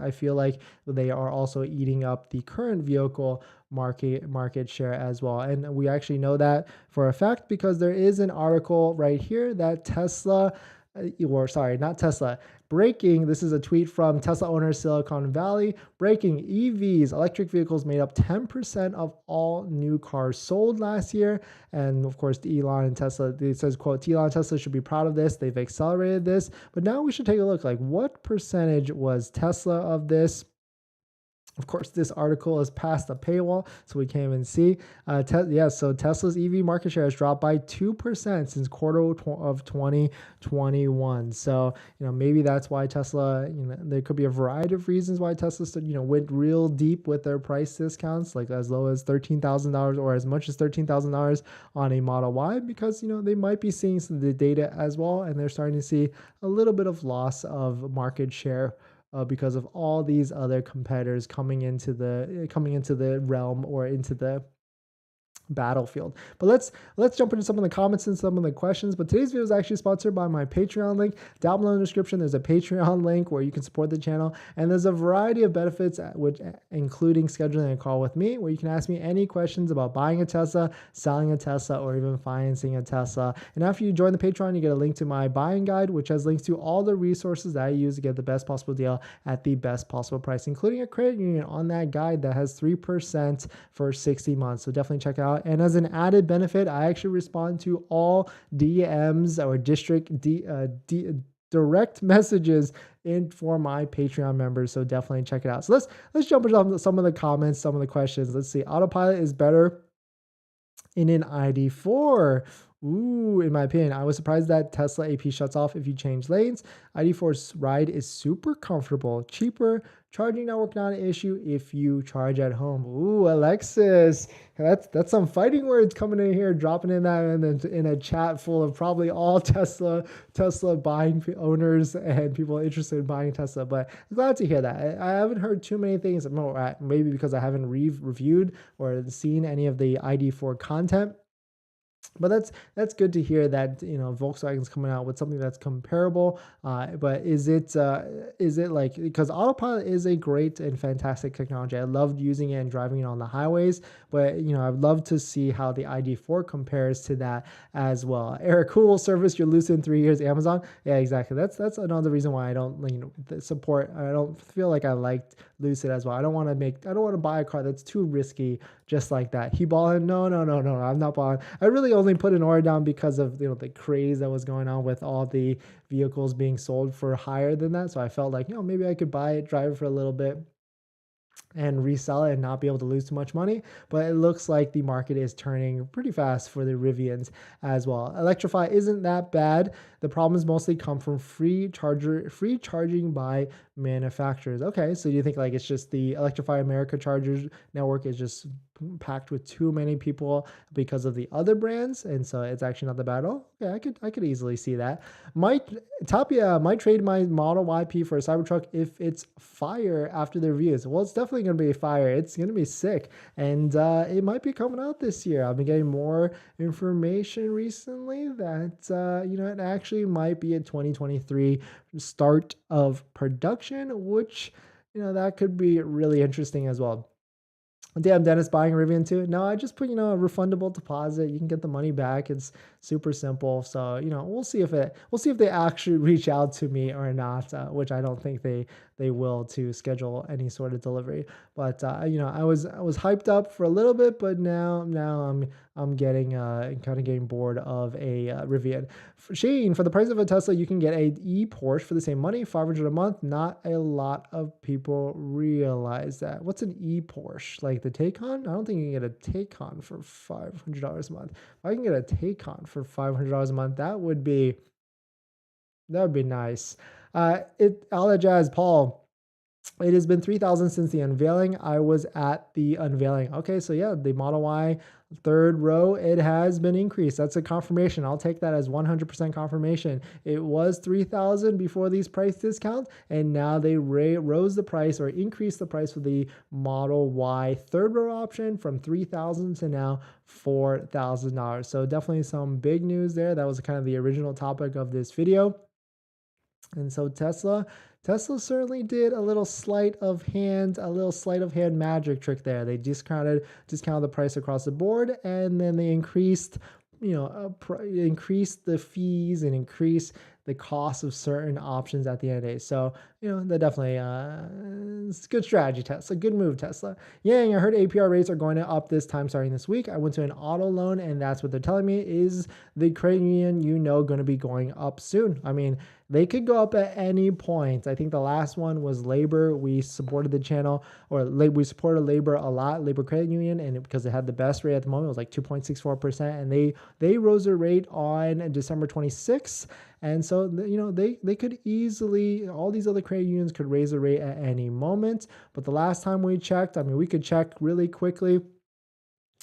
Speaker 1: I feel like they are also eating up the current vehicle market share as well. And we actually know that for a fact because there is an article right here that Tesla, or sorry, not Tesla. Breaking, this is a tweet from Tesla owner Silicon Valley. Breaking, EVs, electric vehicles made up 10% of all new cars sold last year. And of course, Elon and Tesla, it says, quote, Elon and Tesla should be proud of this. They've accelerated this. But now we should take a look, like what percentage was Tesla of this? Of course, this article is past the paywall, so we can't even see. So Tesla's EV market share has dropped by 2% since quarter of 2021. So, maybe that's why Tesla, there could be a variety of reasons why Tesla, went real deep with their price discounts, like as low as $13,000 or as much as $13,000 on a Model Y, because, they might be seeing some of the data as well, and they're starting to see a little bit of loss of market share because of all these other competitors coming into the realm or into the battlefield. But let's jump into some of the comments and some of the questions. But today's video is actually sponsored by my Patreon link. Down below in the description, there's a Patreon link where you can support the channel, and there's a variety of benefits, including scheduling a call with me, where you can ask me any questions about buying a Tesla, selling a Tesla, or even financing a Tesla. And after you join the Patreon, you get a link to my buying guide, which has links to all the resources that I use to get the best possible deal at the best possible price, including a credit union on that guide that has 3% for 60 months. So definitely check it out. And as an added benefit, I actually respond to all DMs or direct messages for my Patreon members. So definitely check it out. So let's jump into some of the comments, some of the questions. Let's see. Autopilot is better in an ID4. Ooh, in my opinion, I was surprised that Tesla AP shuts off if you change lanes. ID4's ride is super comfortable, cheaper, charging network not an issue if you charge at home. Ooh, Alexis, that's some fighting words coming in here, dropping in that in a chat full of probably all Tesla buying owners and people interested in buying Tesla. But I'm glad to hear that. I haven't heard too many things, maybe because I haven't reviewed or seen any of the ID4 content. But that's good to hear that Volkswagen's coming out with something that's comparable. But is it like, because Autopilot is a great and fantastic technology. I loved using it and driving it on the highways. But I'd love to see how the ID4 compares to that as well. Eric, who will service your Lucid in 3 years? Amazon. Yeah, exactly. That's another reason why I don't support. I don't feel like I liked Lucid as well. I don't want to buy a car that's too risky just like that. He balling? No. I'm not balling. I really only put an order down because of the craze that was going on with all the vehicles being sold for higher than that. So I felt like maybe I could buy it, drive it for a little bit, and resell it and not be able to lose too much money. But it looks like the market is turning pretty fast for the Rivians as well. Electrify isn't that bad. The problems mostly come from free charging by manufacturers. Okay, so you think like it's just the Electrify America chargers network is just packed with too many people because of the other brands, and so it's actually not that bad. Oh, yeah, I could easily see that. Tapia might trade my Model YP for a Cybertruck if it's fire after the reviews. Well, it's definitely going to be fire. It's going to be sick, and it might be coming out this year. I've been getting more information recently that it actually might be a 2023 start of production, which that could be really interesting as well. Damn, Dennis, buying a Rivian too? No, I just put, a refundable deposit. You can get the money back. It's super simple. So, we'll see if they actually reach out to me or not, which I don't think they they will to schedule any sort of delivery. But I was hyped up for a little bit, but now I'm getting kind of getting bored of a Rivian. Shane, for the price of a Tesla, you can get a e-Porsche for the same money, 500 a month. Not a lot of people realize that. What's an e-Porsche? Like the Taycan? I don't think you can get a Taycan for $500 a month. If I can get a Taycan for $500 a month, that would be nice. All that jazz, Paul. It has been 3,000 since the unveiling. I was at the unveiling. Okay, so yeah, the Model Y third row, it has been increased. That's a confirmation. I'll take that as 100% confirmation. It was 3,000 before these price discounts, and now they rose the price or increased the price for the Model Y third row option from 3,000 to now $4,000. So definitely some big news there. That was kind of the original topic of this video. And so Tesla certainly did a little sleight of hand magic trick there. They discounted the price across the board, and then they increased the fees and increased the cost of certain options at the end of the day. So, that definitely it's good strategy, Tesla. Good move, Tesla. Yang, I heard APR rates are going to up this time starting this week. I went to an auto loan, and that's what they're telling me is the credit union, going to be going up soon. I mean, they could go up at any point. I think the last one was Labor. We supported the channel, we supported Labor a lot, Labor Credit Union, and because it had the best rate at the moment, it was like 2.64%, and they rose their rate on December 26th. And so, they could easily, all these other credit unions could raise the rate at any moment. But the last time we checked, I mean, we could check really quickly.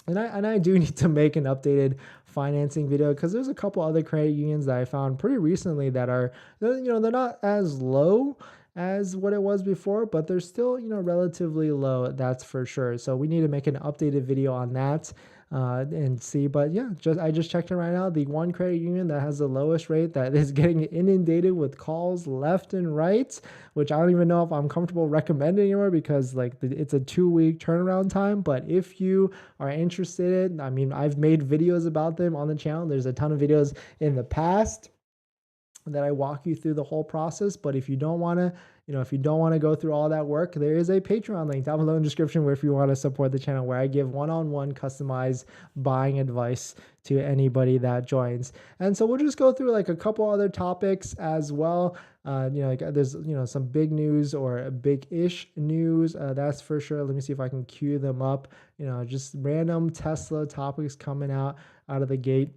Speaker 1: And I do need to make an updated financing video because there's a couple other credit unions that I found pretty recently that are, they're not as low as what it was before, but they're still, relatively low. That's for sure. So we need to make an updated video on that. And see, but yeah, I just checked it right now. The one credit union that has the lowest rate that is getting inundated with calls left and right, which I don't even know if I'm comfortable recommending anymore because it's a 2-week turnaround time. But if you are interested, I mean, I've made videos about them on the channel. There's a ton of videos in the past that I walk you through the whole process. But if you don't want to, go through all that work, there is a Patreon link down below in the description where if you want to support the channel, where I give one-on-one customized buying advice to anybody that joins. And so we'll just go through like a couple other topics as well. There's, some big news or big-ish news, that's for sure. Let me see if I can cue them up. Just random Tesla topics coming out of the gate.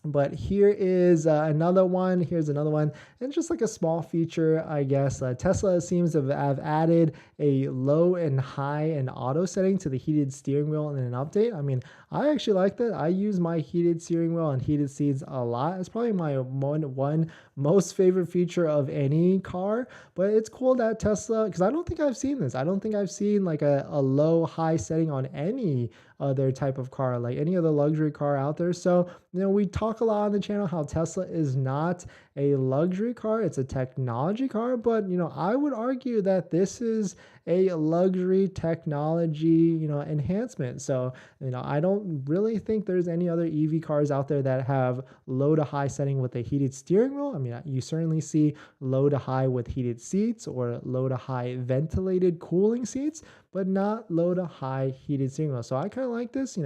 Speaker 1: But here is another one. Here's another one. And just like a small feature, I guess, Tesla seems to have added a low and high and auto setting to the heated steering wheel in an update. I mean, I actually like that. I use my heated steering wheel and heated seats a lot. It's probably my one most favorite feature of any car. But it's cool that Tesla, because I don't think I've seen this. I don't think I've seen like a low high setting on any other type of car, like any other luxury car out there. So, we talk a lot on the channel how Tesla is not a luxury car, it's a technology car. But, I would argue that this is a luxury technology, enhancement. So, I don't really think there's any other EV cars out there that have low to high setting with a heated steering wheel. I mean, you certainly see low to high with heated seats or low to high ventilated cooling seats, but not low to high heated steering wheel. So I kind of like this,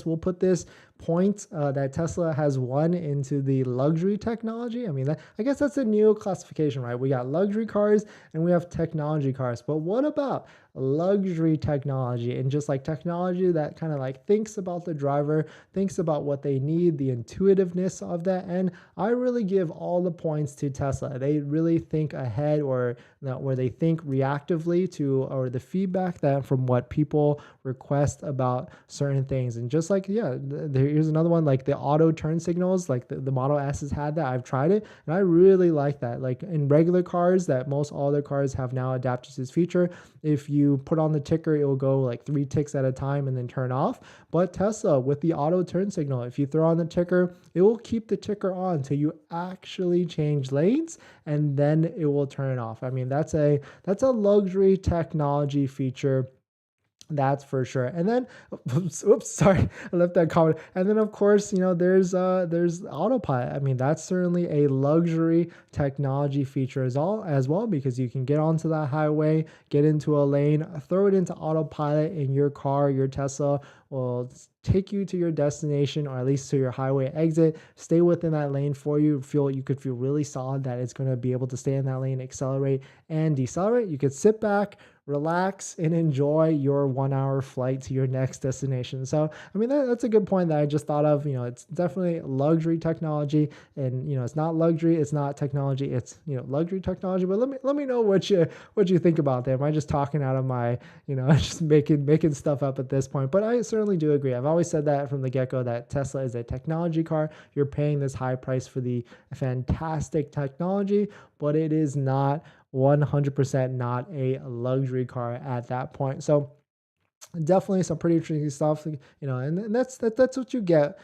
Speaker 1: we'll put this point that Tesla has won into the luxury technology. I mean, I guess that's a new classification, right? We got luxury cars and we have technology cars. But what about luxury technology, and just like technology that kind of like thinks about the driver, thinks about what they need, the intuitiveness of that? And I really give all the points to Tesla. They really think ahead, or where they think reactively to, or the feedback that from what people request about certain things. And just like, here's another one, like the auto turn signals, like the Model S has had that. I've tried it and I really like that. Like in regular cars, that most all other cars have now adapted to this feature. If you put on the ticker, it will go like 3 ticks at a time and then turn off. But Tesla, with the auto turn signal, if you throw on the ticker, it will keep the ticker on till you actually change lanes, and then it will turn off. I mean, that's a luxury technology feature That's for sure. And then, oops, sorry, I left that comment. And then, of course, there's autopilot. I mean, that's certainly a luxury technology feature as well, because you can get onto that highway, get into a lane, throw it into autopilot, and your car, your Tesla, will take you to your destination, or at least to your highway exit, stay within that lane for you. You could feel really solid that it's going to be able to stay in that lane, accelerate and decelerate. You could sit back, relax, and enjoy your 1 hour flight to your next destination. So, I mean, that's a good point that I just thought of. It's definitely luxury technology, and it's not luxury, it's not technology, it's luxury technology. But let me know what you think about that. Am I just talking out of my just making stuff up at this point? But I certainly do agree. I've always said that from the get-go, that Tesla is a technology car. You're paying this high price for the fantastic technology, but it is not 100% not a luxury car at that point. So definitely some pretty interesting stuff, and that's what you get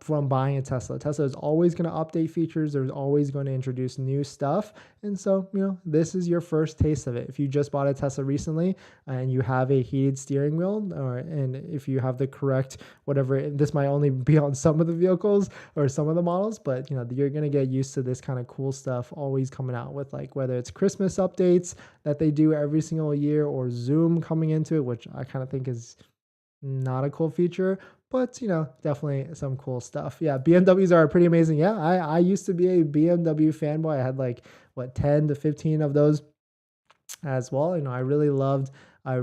Speaker 1: from buying a Tesla. Tesla is always going to update features. There's always going to introduce new stuff. And so, this is your first taste of it. If you just bought a Tesla recently and you have a heated steering wheel, and if you have the correct, whatever, this might only be on some of the vehicles or some of the models, but you're going to get used to this kind of cool stuff always coming out with, like, whether it's Christmas updates that they do every single year, or Zoom coming into it, which I kind of think is not a cool feature, but definitely some cool stuff. Yeah, BMWs are pretty amazing. Yeah, I used to be a BMW fanboy. I had like 10 to 15 of those as well. I really loved the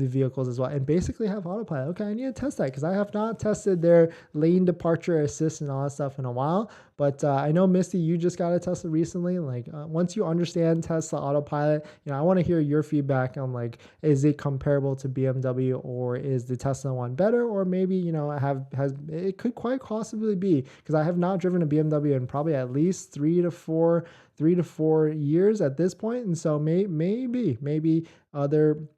Speaker 1: vehicles as well, and basically have autopilot. Okay, I need to test that because I have not tested their lane departure assist and all that stuff in a while. But I know, Misty, you just got a Tesla recently. Like, once you understand Tesla autopilot, I want to hear your feedback on, like, is it comparable to BMW, or is the Tesla one better, or maybe it could quite possibly be, because I have not driven a BMW in probably at least 3 to 4 years at this point. And so maybe other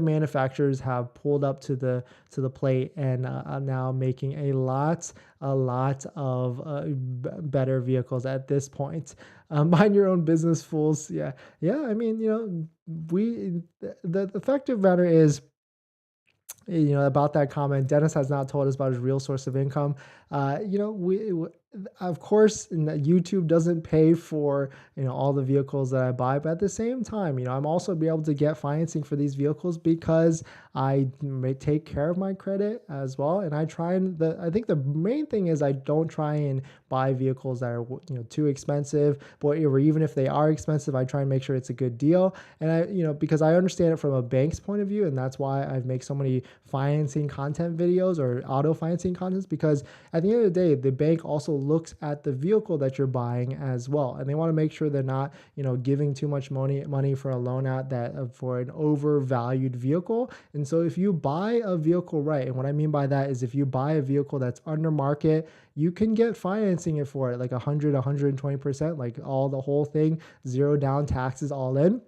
Speaker 1: manufacturers have pulled up to the plate and are now making a lot of better vehicles at this point. Mind your own business, fools. Yeah. I mean, the fact of the matter is, about that comment, Dennis has not told us about his real source of income. We of course, YouTube doesn't pay for all the vehicles that I buy, but at the same time, I'm also be able to get financing for these vehicles because I may take care of my credit as well. And I think the main thing is, I don't try and buy vehicles that are too expensive, or even if they are expensive, I try and make sure it's a good deal. And because I understand it from a bank's point of view, and that's why I make so many financing content videos or auto financing contents, because at the end of the day, the bank also looks at the vehicle that you're buying as well, and they want to make sure they're not giving too much money for a loan out for an overvalued vehicle. And so if you buy a vehicle right, and what I mean by that is, if you buy a vehicle that's under market, you can get financing it for it, like 120%, like the whole thing, zero down, taxes all in,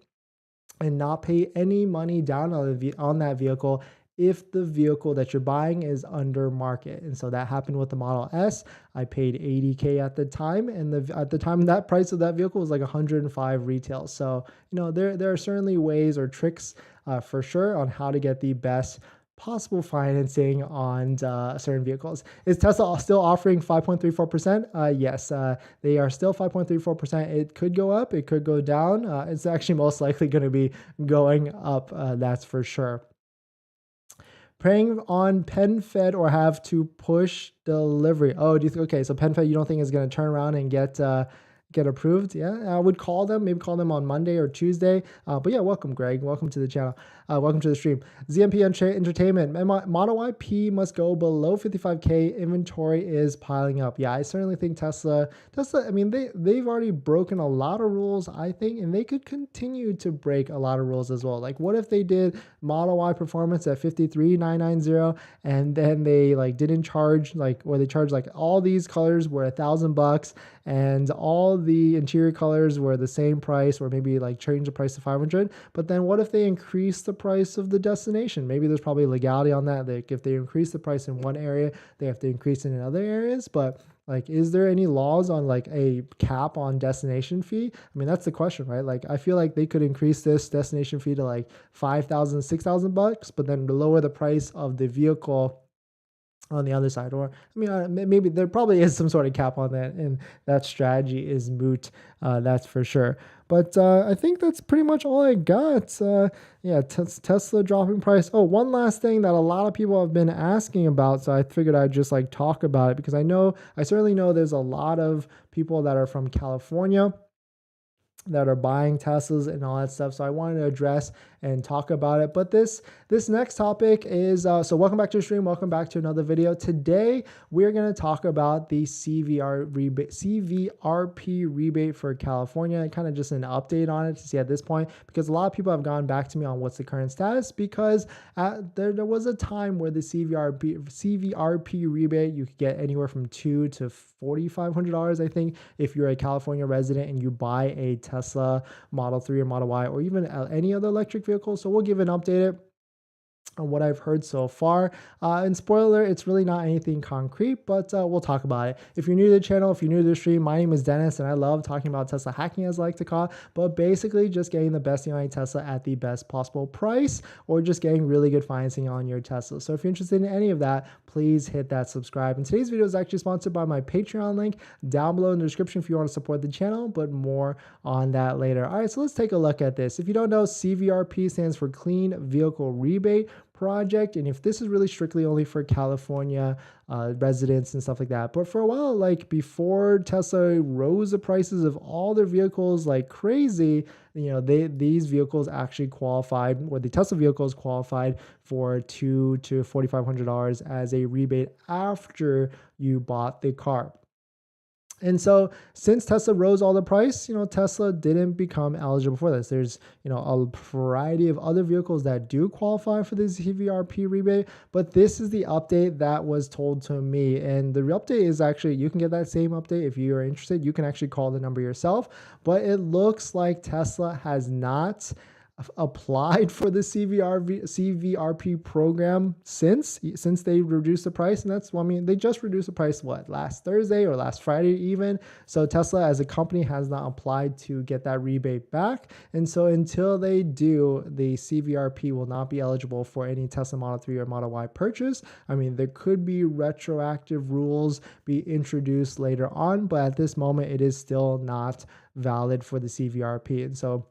Speaker 1: and not pay any money down on that vehicle if the vehicle that you're buying is under market. And so that happened with the Model S. I paid $80K at the time, and at the time, that price of that vehicle was like $105 retail. So there are certainly ways or tricks for sure on how to get the best possible financing on certain vehicles. Is Tesla still offering 5.34%? Yes, they are still 5.34%. It could go up, it could go down. It's actually most likely going to be going up, that's for sure. Praying on PenFed or have to push delivery. Oh, do you think, okay, so PenFed you don't think is going to turn around and get approved? Yeah, I would call them, maybe call them on Monday or Tuesday. But yeah, welcome, Greg. Welcome to the channel. Welcome to the stream. ZMP Entertainment. Model Y P must go below 55K. Inventory is piling up. Yeah, I certainly think Tesla, I mean, they've already broken a lot of rules, I think, and they could continue to break a lot of rules as well. Like, what if they did Model Y performance at 53,990, and then they didn't charge, or they charged all these colors were $1,000, and all the interior colors were the same price, or maybe change the price to 500. But then what if they increase the price of the destination? Maybe there's probably legality on that. If they increase the price in one area, they have to increase it in other areas. But Like, is there any laws on like a cap on destination fee? I mean, that's the question, right? Like, I feel like they could increase this destination fee to like 5,000, 6,000 bucks, but then lower the price of the vehicle on the other side. Or, I mean, maybe there probably is some sort of cap on that, and that strategy is moot. That's for sure. But I think that's pretty much all I got. Yeah, Tesla dropping price. Oh, one last thing that a lot of people have been asking about, so I figured I'd just like talk about it, because I certainly know there's a lot of people that are from California that are buying Teslas and all that stuff. So I wanted to address and talk about it. But this next topic is, so welcome back to the stream. Welcome back to another video. Today, we're going to talk about the CVRP rebate for California, and kind of just an update on it to see at this point, because a lot of people have gone back to me on what's the current status, because there was a time where the CVRP rebate, you could get anywhere from $2,000 to $4,500, I think, if you're a California resident and you buy a Tesla Model 3 or Model Y, or even any other electric vehicle. So we'll give an update on what I've heard so far. And spoiler, it's really not anything concrete, but we'll talk about it. If you're new to the channel, if you're new to the stream, my name is Dennis, and I love talking about Tesla hacking, as I like to call it, but basically just getting the best deal on Tesla at the best possible price, or just getting really good financing on your Tesla. So if you're interested in any of that, please hit that subscribe. And today's video is actually sponsored by my Patreon link down below in the description if you want to support the channel, but more on that later. All right, so let's take a look at this. If you don't know, CVRP stands for Clean Vehicle Rebate Project, and if this is really strictly only for California residents and stuff like that. But for a while, like before Tesla rose the prices of all their vehicles like crazy, you know, these vehicles actually qualified, or the Tesla vehicles qualified for $2,000 to $4,500 as a rebate after you bought the car. And so since Tesla rose all the price, you know, Tesla didn't become eligible for this. There's, you know, a variety of other vehicles that do qualify for this CVRP rebate, but this is the update that was told to me. And the update is actually, you can get that same update if you are interested. You can actually call the number yourself, but it looks like Tesla has not applied for the CVRP program since they reduced the price. And that's, well, I mean, they just reduced the price, what, last Thursday or last Friday even. So Tesla as a company has not applied to get that rebate back. And so until they do, the CVRP will not be eligible for any Tesla Model 3 or Model Y purchase. I mean, there could be retroactive rules be introduced later on, but at this moment, it is still not valid for the CVRP. And so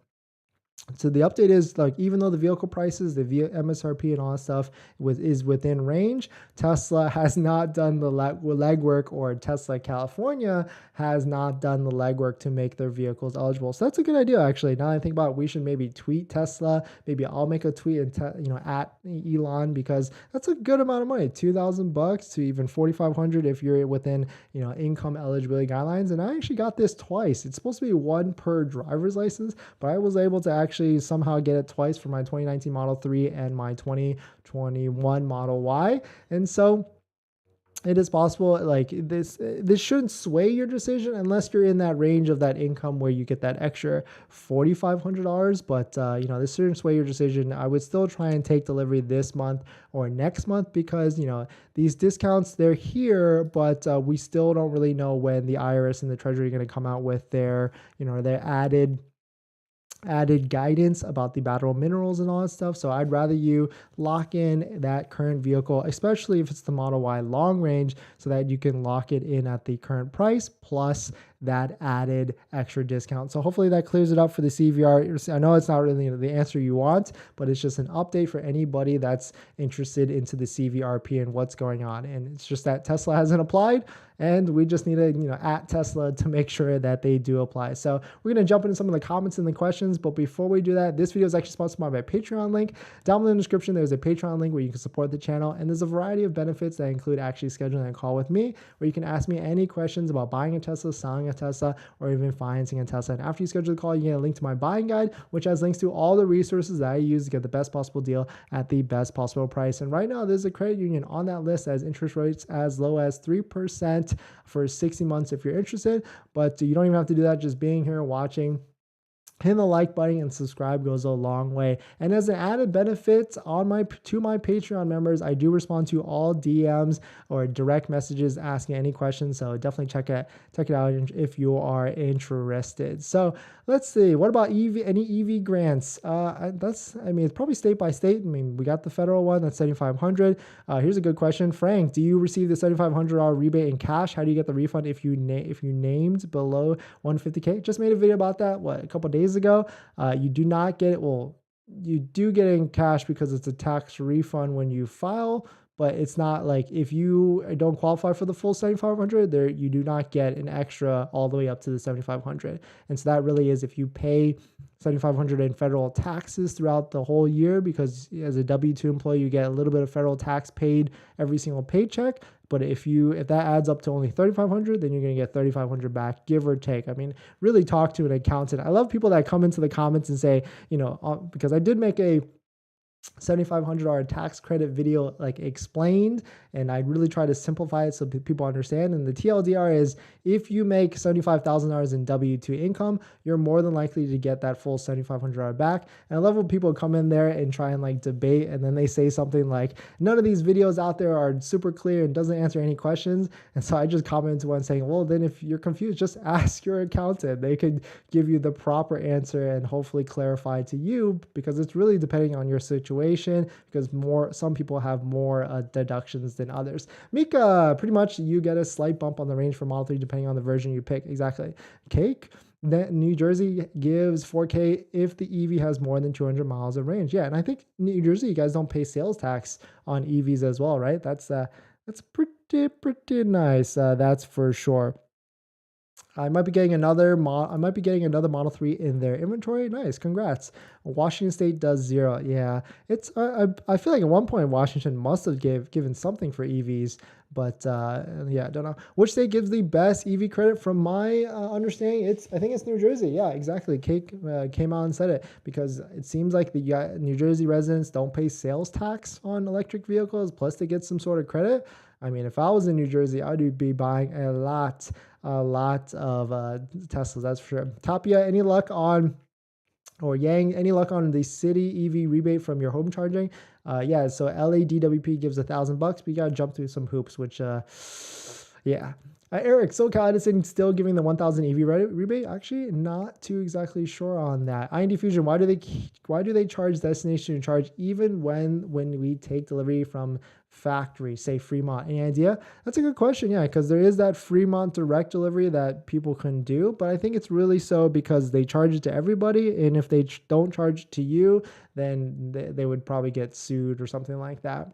Speaker 1: the update is, like, even though the vehicle prices, the MSRP and all that stuff is within range, Tesla has not done the legwork, or Tesla California has not done the legwork to make their vehicles eligible. So that's a good idea, actually. Now that I think about it, we should maybe tweet Tesla. Maybe I'll make a tweet and at Elon, because that's a good amount of money, $2,000 to even $4,500 if you're within income eligibility guidelines. And I actually got this twice. It's supposed to be one per driver's license, but I was able to actually somehow get it twice for my 2019 Model 3 and my 2021 Model Y. And so it is possible, like, this shouldn't sway your decision unless you're in that range of that income where you get that extra $4,500. But this shouldn't sway your decision. I would still try and take delivery this month or next month, because these discounts, they're here, but we still don't really know when the IRS and the Treasury are going to come out with their their added guidance about the battery minerals and all that stuff. So I'd rather you lock in that current vehicle, especially if it's the Model Y long range, so that you can lock it in at the current price plus that added extra discount. So hopefully that clears it up for the CVR. I know it's not really the answer you want, but it's just an update for anybody that's interested into the CVRP and what's going on. And it's just that Tesla hasn't applied, and we just need to at Tesla to make sure that they do apply. So we're going to jump into some of the comments and the questions, but before we do that, this video is actually sponsored by my Patreon link. Down below in the description, there's a Patreon link where you can support the channel, and there's a variety of benefits that include actually scheduling a call with me, where you can ask me any questions about buying a Tesla, selling a Tesla, or even financing a Tesla. And after you schedule the call, you get a link to my buying guide, which has links to all the resources that I use to get the best possible deal at the best possible price. And right now, there's a credit union on that list that has interest rates as low as 3% for 60 months if you're interested. But you don't even have to do that. Just being here watching hitting the like button and subscribe goes a long way. And as an added benefit on my Patreon members, I do respond to all DMs or direct messages asking any questions. So definitely check it out if you are interested. So let's see. What about any EV grants? It's probably state by state. I mean, we got the federal one that's $7,500. Here's a good question, Frank. Do you receive the $7,500 rebate in cash? How do you get the refund if you named below 150K? Just made a video about that a couple days ago. You do not get it. Well, you do get it in cash because it's a tax refund when you file, but it's not like if you don't qualify for the full 7,500, there you do not get an extra all the way up to the 7,500. And so that really is if you pay 7,500 in federal taxes throughout the whole year, because as a W-2 employee, you get a little bit of federal tax paid every single paycheck. But if that adds up to only 3,500, then you're going to get 3,500 back, give or take. I mean, really talk to an accountant. I love people that come into the comments and say, because I did make a $7,500 tax credit video like explained, and I really try to simplify it so people understand. And the TLDR is if you make $75,000 in W-2 income, you're more than likely to get that full $7,500 back. And I love when people come in there and try and like debate, and then they say something like, none of these videos out there are super clear and doesn't answer any questions. And so I just comment to one saying, well, then if you're confused, just ask your accountant. They could give you the proper answer and hopefully clarify to you, because it's really depending on your situation, because some people have more deductions than others. Mika, pretty much you get a slight bump on the range for Model 3 depending on the version you pick. Exactly. Cake, New Jersey gives 4K if the EV has more than 200 miles of range. Yeah, and I think New Jersey, you guys don't pay sales tax on EVs as well, right? That's pretty nice. That's for sure. I might be getting another Model 3 in their inventory. Nice, congrats. Washington State does 0. Yeah, it's I feel like at one point Washington must have given something for EVs, but yeah, I don't know which state gives the best EV credit. From my understanding, I think it's New Jersey. Yeah, exactly. Cake came out and said it, because it seems like the New Jersey residents don't pay sales tax on electric vehicles, plus they get some sort of credit. I mean, if I was in New Jersey, I'd be buying a lot of Teslas, that's for sure. Tapia, any luck on the city EV rebate from your home charging? Yeah, so LADWP gives $1,000, but you gotta jump through some hoops, which yeah. Eric, SoCal Edison still giving the 1,000 EV rebate? Actually, not too exactly sure on that. IND Fusion, why do they charge destination charge even when we take delivery from factory, say Fremont? Any idea? That's a good question. Yeah, because there is that Fremont direct delivery that people can do, but I think it's really so because they charge it to everybody, and if they don't charge it to you, then they would probably get sued or something like that,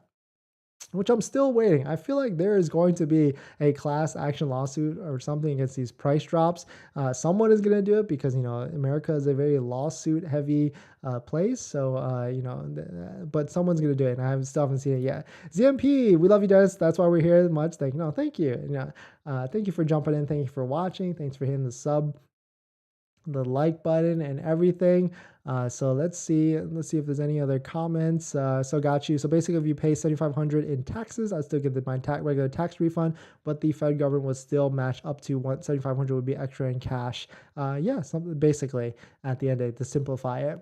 Speaker 1: which I'm still waiting. I feel like there is going to be a class action lawsuit or something against these price drops. Someone is going to do it because, America is a very lawsuit heavy place. So, but someone's going to do it, and I still haven't seen it yet. ZMP, we love you, Dennis. That's why we're here. Thank you. Thank you for jumping in. Thank you for watching. Thanks for hitting the like button and everything. So let's see if there's any other comments. So got you. So basically, if you pay $7,500 in taxes, I still get my regular tax refund, but the Fed government would still match up to $7,500 would be extra in cash. Yeah, something basically at the end of it, to simplify it.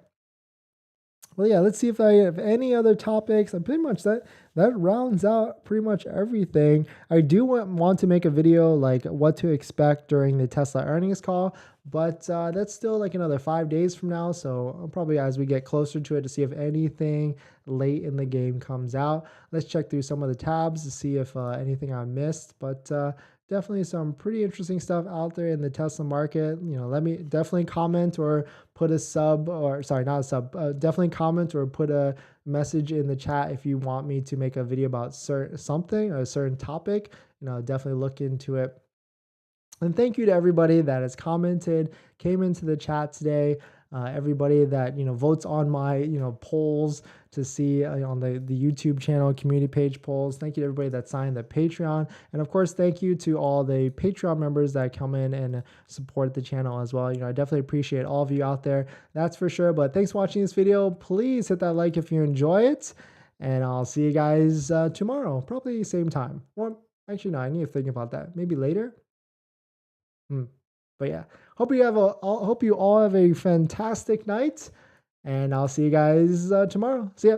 Speaker 1: Well, yeah, let's see if I have any other topics. And pretty much that rounds out pretty much everything. I do want to make a video like what to expect during the Tesla earnings call, but that's still like another 5 days from now. So I'll probably, as we get closer to it, to see if anything late in the game comes out. Let's check through some of the tabs to see if anything I missed, but definitely some pretty interesting stuff out there in the Tesla market. Let me definitely comment or put a sub, or sorry, not a sub, definitely comment or put a message in the chat if you want me to make a video about something or a certain topic. Definitely look into it. And thank you to everybody that has commented, came into the chat today. Everybody that votes on my polls to see on the YouTube channel community page polls. Thank you to everybody that signed the Patreon, and of course thank you to all the Patreon members that come in and support the channel as well. I definitely appreciate all of you out there, that's for sure. But thanks for watching this video. Please hit that like if you enjoy it, and I'll see you guys tomorrow, probably same time. Well, actually no, I need to think about that. Maybe later. But yeah, hope you all have a fantastic night, and I'll see you guys tomorrow. See ya.